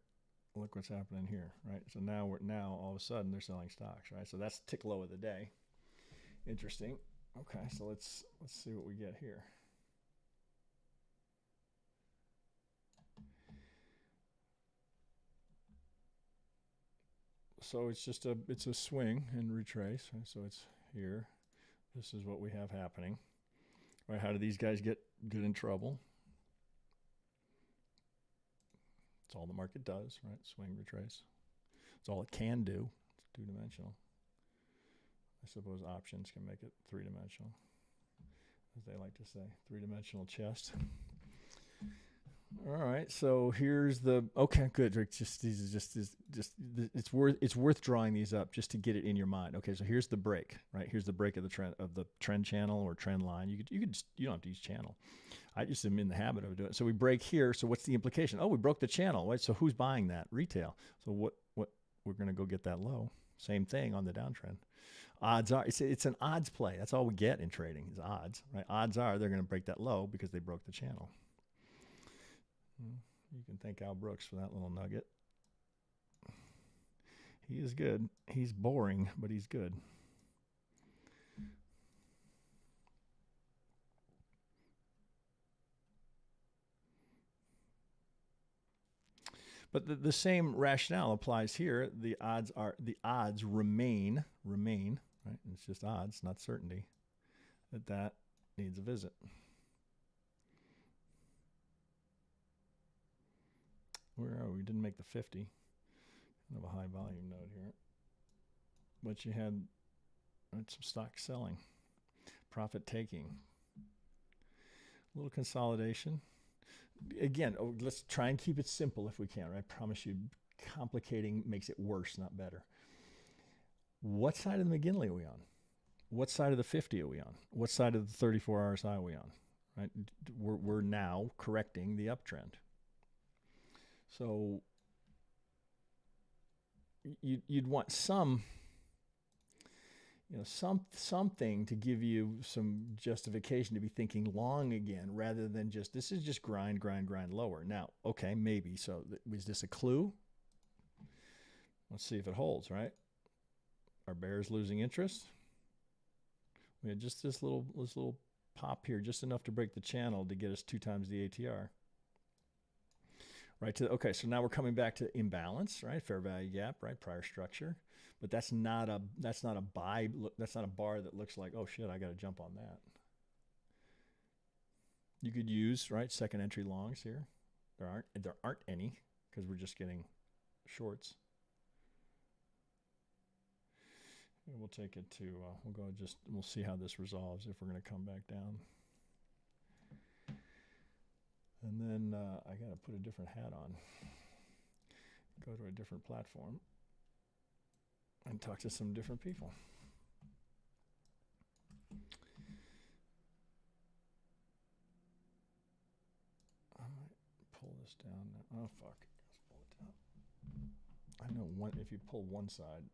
Look what's happening here, right? So now all of a sudden they're selling stocks, right? So that's tick low of the day. Interesting. Okay, so let's see what we get here. So it's a swing and retrace. Right? So it's here. This is what we have happening. Right? How do these guys get in trouble? It's all the market does, right? Swing, retrace. It's all it can do. It's two-dimensional. I suppose options can make it three-dimensional, as they like to say. Three-dimensional chest. All right, so here's the okay, good. Rick, just these is just it's worth drawing these up just to get it in your mind. Okay, so here's the break, right? Here's the break of the trend channel or trend line. You don't have to use channel. I just am in the habit of doing it. So we break here. So what's the implication? Oh, we broke the channel. Right? So who's buying that? Retail. So what we're going to go get that low. Same thing on the downtrend. Odds are it's an odds play. That's all we get in trading is odds, right? Odds are they're going to break that low because they broke the channel. You can thank Al Brooks for that little nugget. He is good. He's boring, but he's good. But the same rationale applies here. The odds remain, right? It's just odds, not certainty, that needs a visit. Where are we? We didn't make the 50. Kind of a high volume node here. But you had some stock selling, profit taking, a little consolidation. Again, let's try and keep it simple if we can. Right? I promise you, complicating makes it worse, not better. What side of the McGinley are we on? What side of the 50 are we on? What side of the 34 RSI are we on? Right? We're now correcting the uptrend. So you'd want some, something to give you some justification to be thinking long again, rather than just this is just grind lower. Now, okay, maybe. So was this a clue? Let's see if it holds. Right? Are bears losing interest? We had just this little pop here, just enough to break the channel to get us 2 times the ATR. Right, okay, so now we're coming back to imbalance, right? Fair value gap, right? Prior structure, but that's not a buy. That's not a bar that looks like, oh shit, I got to jump on that. You could use, right, second entry longs here. There aren't any because we're just getting shorts. We'll take it to we'll see how this resolves if we're going to come back down. And then I got to put a different hat on, go to a different platform, and talk to some different people. I might pull this down now. Oh, fuck. Let's pull it down. I know if you pull one side,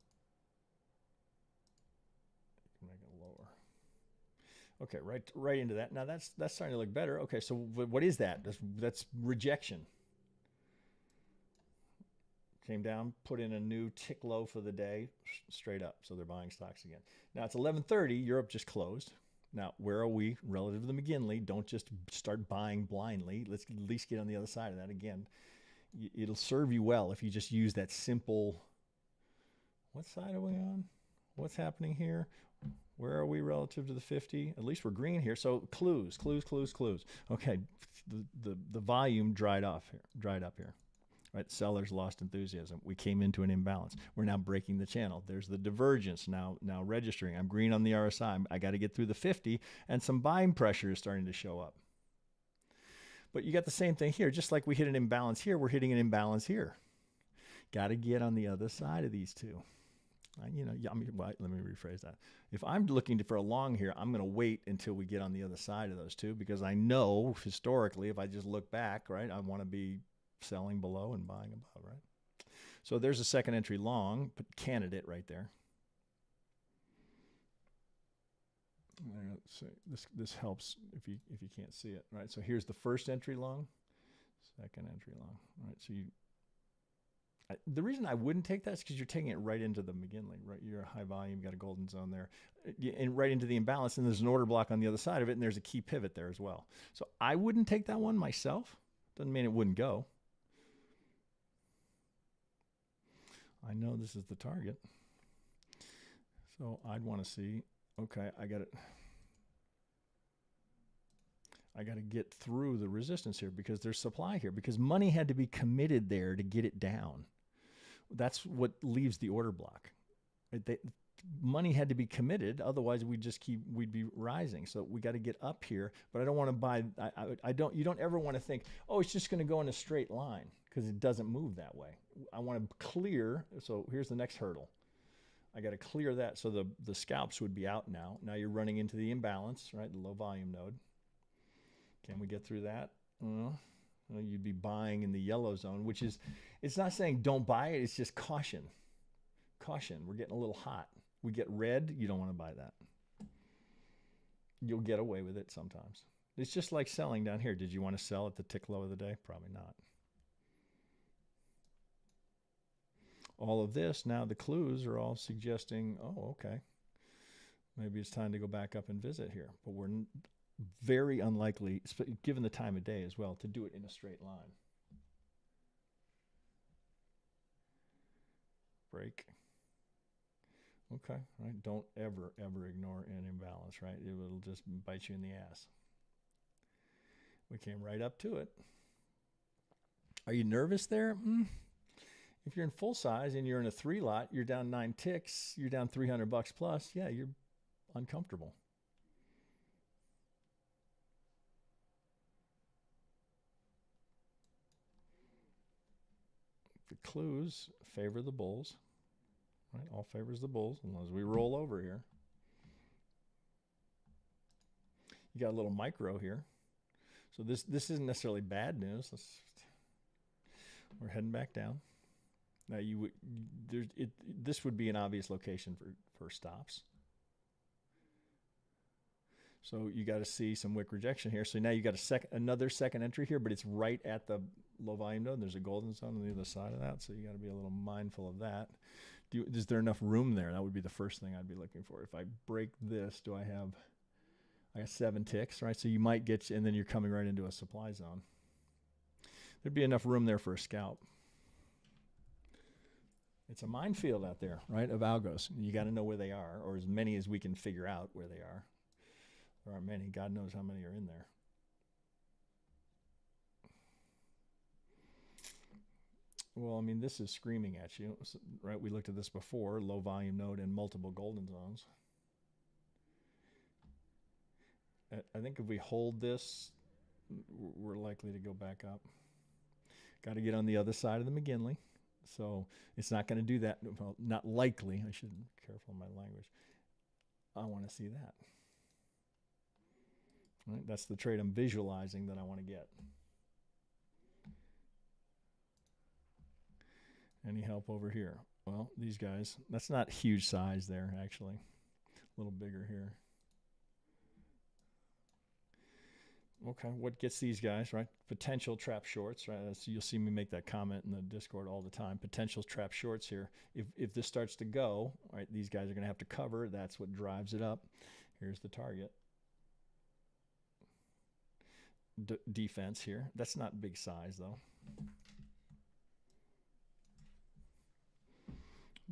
you can make it lower. Okay, right into that. Now that's starting to look better. Okay, so what is that? That's rejection. Came down, put in a new tick low for the day, straight up. So they're buying stocks again. Now it's 11:30. Europe just closed. Now where are we relative to the McGinley? Don't just start buying blindly. Let's at least get on the other side of that. Again, it'll serve you well if you just use that simple. What side are we on? What's happening here? Where are we relative to the 50? At least we're green here. So clues. Okay, the volume dried up here. Right, sellers lost enthusiasm. We came into an imbalance. We're now breaking the channel. There's the divergence now registering. I'm green on the RSI. I got to get through the 50, and some buying pressure is starting to show up. But you got the same thing here. Just like we hit an imbalance here, we're hitting an imbalance here. Got to get on the other side of these two. Let me rephrase that. If I'm looking for a long here, I'm going to wait until we get on the other side of those two, because I know historically, if I just look back, right, I want to be selling below and buying above, right? So there's a second entry long candidate right there. So this helps if you can't see it, right? So here's the first entry long, second entry long, right? So the reason I wouldn't take that is because you're taking it right into the McGinley, right? You're a high volume, got a golden zone there, and right into the imbalance, and there's an order block on the other side of it, and there's a key pivot there as well. So I wouldn't take that one myself. Doesn't mean it wouldn't go. I know this is the target. So I'd want to see, okay, I got to get through the resistance here because there's supply here, because money had to be committed there to get it down. That's what leaves the order block. money had to be committed. Otherwise, we'd be rising. So we got to get up here. But I don't want to buy. You don't ever want to think, oh, it's just going to go in a straight line, because it doesn't move that way. I want to clear. So here's the next hurdle. I got to clear that. So the scalps would be out now. Now you're running into the imbalance, right? The low volume node. Can we get through that? You'd be buying in the yellow zone, which is, it's not saying don't buy it. It's just caution. Caution. We're getting a little hot. We get red. You don't want to buy that. You'll get away with it sometimes. It's just like selling down here. Did you want to sell at the tick low of the day? Probably not. All of this, now the clues are all suggesting, oh, okay, maybe it's time to go back up and visit here. But we're very unlikely, given the time of day as well, to do it in a straight line. Break. Okay, right? Don't ever ignore an imbalance, right? It will just bite you in the ass. We came right up to it. Are you nervous there? If you're in full size and you're in a 3 lot, you're down 9 ticks, you're down $300 plus. Yeah, you're uncomfortable. The clues favor the bulls, right? All favors the bulls, unless we roll over here. You got a little micro here. So this isn't necessarily bad news. We're heading back down. Now this would be an obvious location for stops. So you got to see some wick rejection here. So now you got another second entry here, but it's right at the low volume node. There's a golden zone on the other side of that, so you got to be a little mindful of that. Is there enough room there? That would be the first thing I'd be looking for. If I break this, I got 7 ticks, right? So you might get, and then you're coming right into a supply zone. There'd be enough room there for a scalp. It's a minefield out there, right, of algos. You got to know where they are, or as many as we can figure out where they are. There aren't many. God knows how many are in there. Well, I mean, this is screaming at you, right? We looked at this before, low volume node and multiple golden zones. I think if we hold this, we're likely to go back up. Got to get on the other side of the McGinley. So it's not going to do that. Well, not likely. I should be careful in my language. I want to see that. Right? That's the trade I'm visualizing that I want to get. Any help over here? Well, these guys, that's not huge size there, actually. A little bigger here. Okay, what gets these guys, right? Potential trap shorts, right? So you'll see me make that comment in the Discord all the time. Potential trap shorts here. If this starts to go, right, these guys are going to have to cover. That's what drives it up. Here's the target. Defense here. That's not big size, though.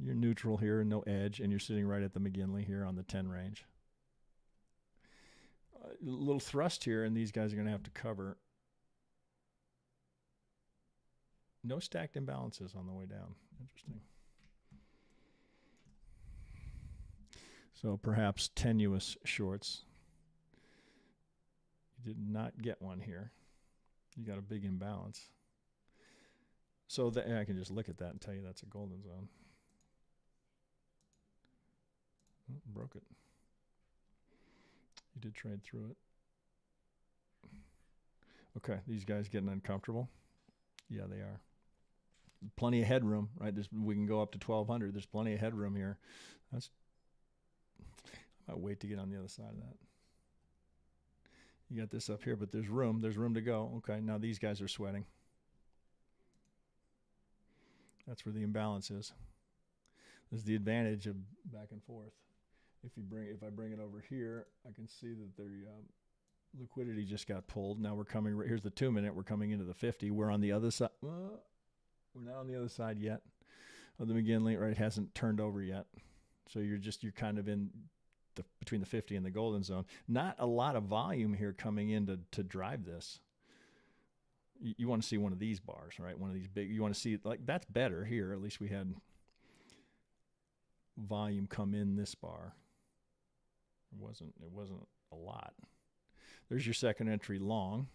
You're neutral here, no edge, and you're sitting right at the McGinley here on the 10 range. A little thrust here, and these guys are going to have to cover. No stacked imbalances on the way down. Interesting. So perhaps tenuous shorts. You did not get one here. You got a big imbalance. So I can just look at that and tell you that's a golden zone. Oh, broke it. You did trade through it. Okay, these guys getting uncomfortable? Yeah, they are. Plenty of headroom, right? We can go up to 1,200. There's plenty of headroom here. I might wait to get on the other side of that. You got this up here, but there's room. There's room to go. Okay, now these guys are sweating. That's where the imbalance is. This is the advantage of back and forth. If I bring it over here, I can see that the liquidity just got pulled. Now we're coming. Here's the 2-minute. We're coming into the 50. We're on the other side. We're not on the other side yet of the McGinley. Right, it hasn't turned over yet. So you're kind of in between the 50 and the golden zone. Not a lot of volume here coming in to drive this. You want to see one of these bars, right? One of these big. You want to see, like, that's better here. At least we had volume come in this bar. It wasn't a lot. There's your second entry long.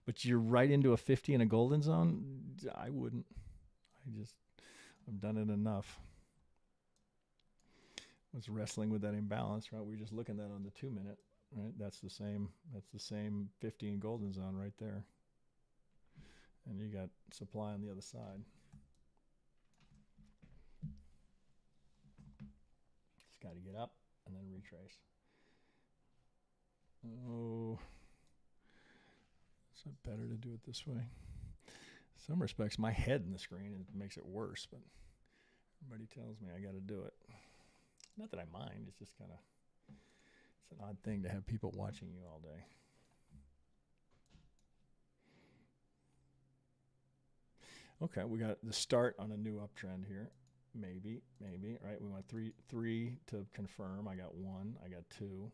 But you're right into a 50 in a golden zone? I wouldn't. I've done it enough. I was wrestling with that imbalance, right? We were just looking at that on the 2 minute, right? That's the same 50 in golden zone right there. And you got supply on the other side. Just got to get up and then retrace. Oh, is it better to do it this way? In some respects, my head in the screen makes it worse, but everybody tells me I got to do it. Not that I mind. It's just kind of, it's an odd thing to have people watching you all day. Okay, we got the start on a new uptrend here. Maybe, right? We want three to confirm. I got 1, I got 2.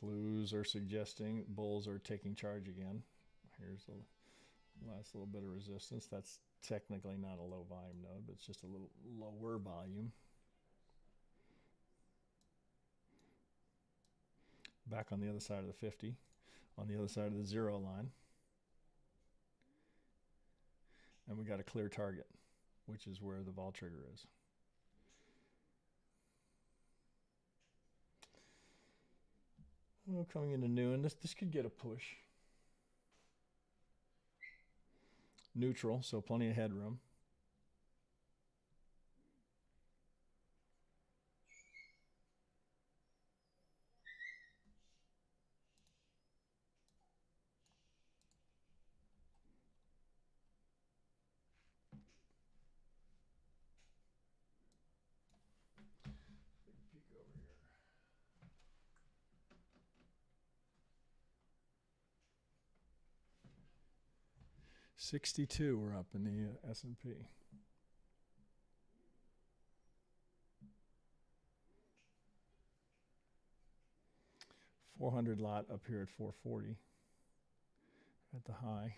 Clues are suggesting bulls are taking charge again. Here's the last little bit of resistance. That's technically not a low volume node, but it's just a little lower volume. Back on the other side of the 50, on the other side of the 0 line. And we got a clear target, which is where the vol trigger is. Well, coming into noon, this could get a push. Neutral, so plenty of headroom. Peek over here. 62 we're up in the S&P. $400 lot up here at 440 at the high.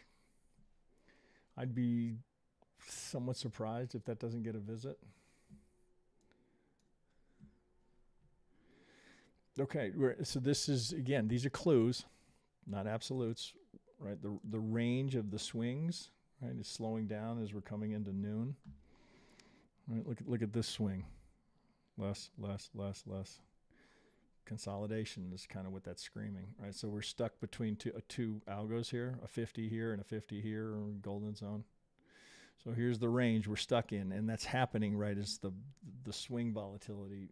I'd be somewhat surprised if that doesn't get a visit. Okay, so this is, again, these are clues, not absolutes, right? The range of the swings, right, is slowing down as we're coming into noon. Right, look at this swing. Less. Consolidation is kind of what that's screaming, right? So we're stuck between two algos here, a 50 here and a 50 here, or golden zone. So here's the range we're stuck in, and that's happening right as the swing volatility.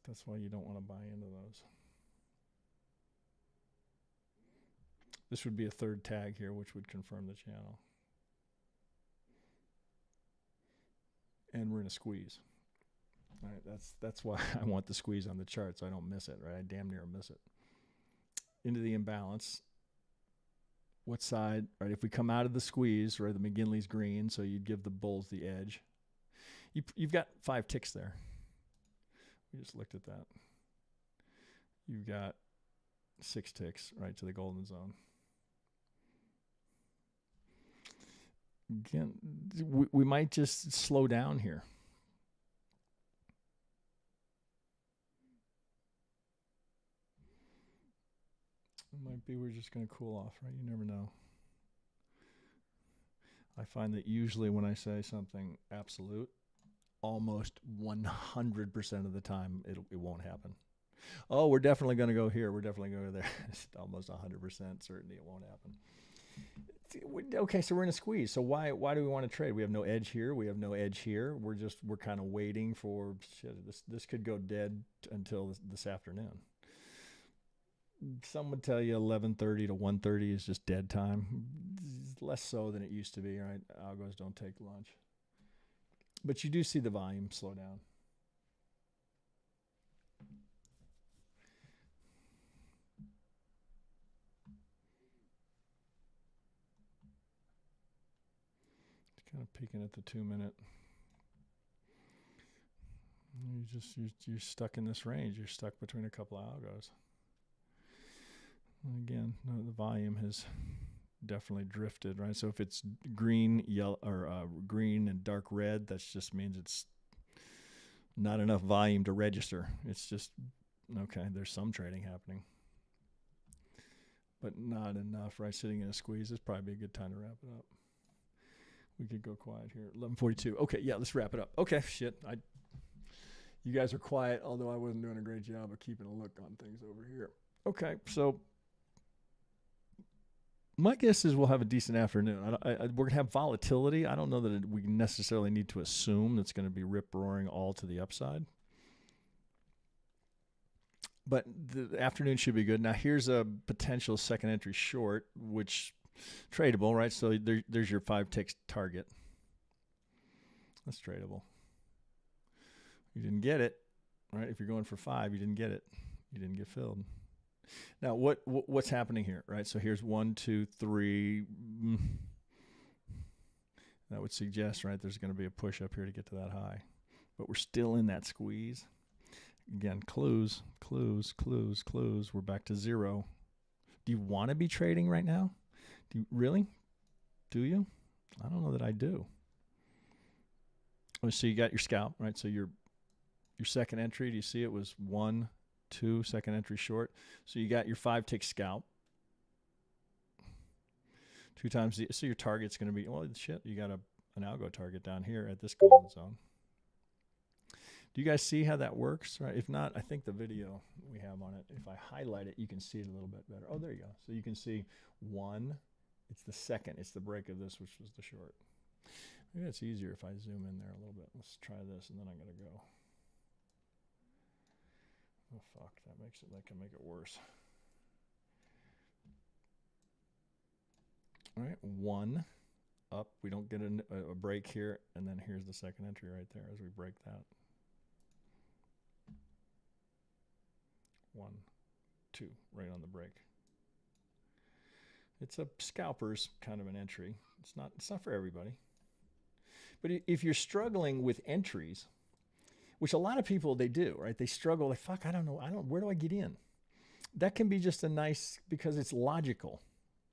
That's why you don't want to buy into those. This would be a third tag here, which would confirm the channel. And we're in a squeeze. All right, that's why I want the squeeze on the chart so I don't miss it, right? I damn near miss it. Into the imbalance. What side, right? If we come out of the squeeze, right, the McGinley's green, so you'd give the bulls the edge. You've got 5 ticks there. We just looked at that. You've got 6 ticks right to the golden zone. Again, we might just slow down here. It might be we're just going to cool off, right? You never know. I find that usually when I say something absolute, almost 100% of the time it won't happen. Oh, we're definitely going to go here. We're definitely going to go there. It's almost 100% certainty it won't happen. Okay, so we're in a squeeze. So why do we want to trade? We have no edge here. We have no edge here. We're kind of waiting for shit. This could go dead until this afternoon. Some would tell you 11:30 to 1:30 is just dead time. It's less so than it used to be, right? Algos don't take lunch. But you do see the volume slow down. It's kind of peeking at the 2 minute. You're stuck in this range. You're stuck between a couple of algos. And again, the volume has definitely drifted, right? So if it's green, yellow, or green and dark red, that just means it's not enough volume to register. It's just, okay, there's some trading happening, but not enough, right? Sitting in a squeeze. This probably be a good time to wrap it up. We could go quiet here. 11:42. Okay, yeah, let's wrap it up. Okay, shit. You guys are quiet, although I wasn't doing a great job of keeping a look on things over here. Okay, so my guess is we'll have a decent afternoon. We're going to have volatility. I don't know that we necessarily need to assume that's going to be rip-roaring all to the upside. But the afternoon should be good. Now, here's a potential second entry short, which tradable, right? So there's your 5 ticks target. That's tradable. You didn't get it, right? If you're going for 5, you didn't get it. You didn't get filled. Now, what's happening here, right? So here's 1, 2, 3. That would suggest, right, there's going to be a push up here to get to that high. But we're still in that squeeze. Again, clues. We're back to 0. Do you want to be trading right now? Do you really? Do you? I don't know that I do. So you got your scalp, right? So your second entry, do you see it was 1, 2, second entry short. So you got your 5 tick scalp. 2 times so your target's going to be, well, shit, you got an algo target down here at this golden zone. Do you guys see how that works? Right? If not, I think the video we have on it, if I highlight it, you can see it a little bit better. Oh, there you go. So you can see 1, it's the second, it's the break of this, which was the short. Maybe it's easier if I zoom in there a little bit. Let's try this, and then I'm going to go. Oh, fuck, that can make it worse. All right, 1 up. We don't get a break here, and then here's the second entry right there as we break that. 1, 2, right on the break. It's a scalper's kind of an entry. It's not for everybody. But if you're struggling with entries, which a lot of people, they do, right? They struggle, like, fuck, I don't know, where do I get in? That can be just a nice, because it's logical.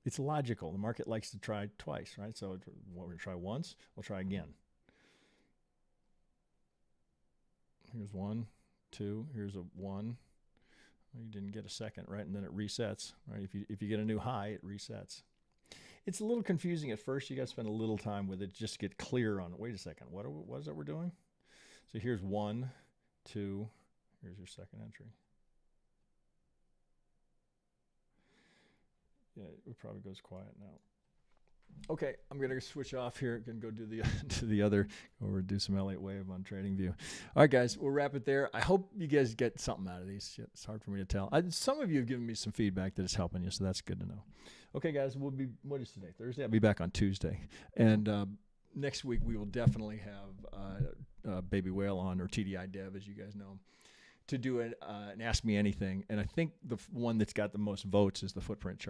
It's logical. The market likes to try twice, right? So we're going to try once, we'll try again. Here's 1, 2, here's a 1. Well, you didn't get a second, right? And then it resets, right? If you get a new high, it resets. It's a little confusing at first. You got to spend a little time with it just to get clear on it. Wait a second. What is it we're doing? So here's 1, 2. Here's your second entry. Yeah, it probably goes quiet now. Okay, I'm going to switch off here. Going to go do the other, or do some Elliott Wave on TradingView. All right, guys, we'll wrap it there. I hope you guys get something out of these. Shit, it's hard for me to tell. Some of you have given me some feedback that it's helping you, so that's good to know. Okay, guys, what is today? Thursday? I'll be back on Tuesday. And next week we will definitely have Baby Whale on, or TDI Dev, as you guys know, to do an Ask Me Anything. And I think the one that's got the most votes is the footprint chart.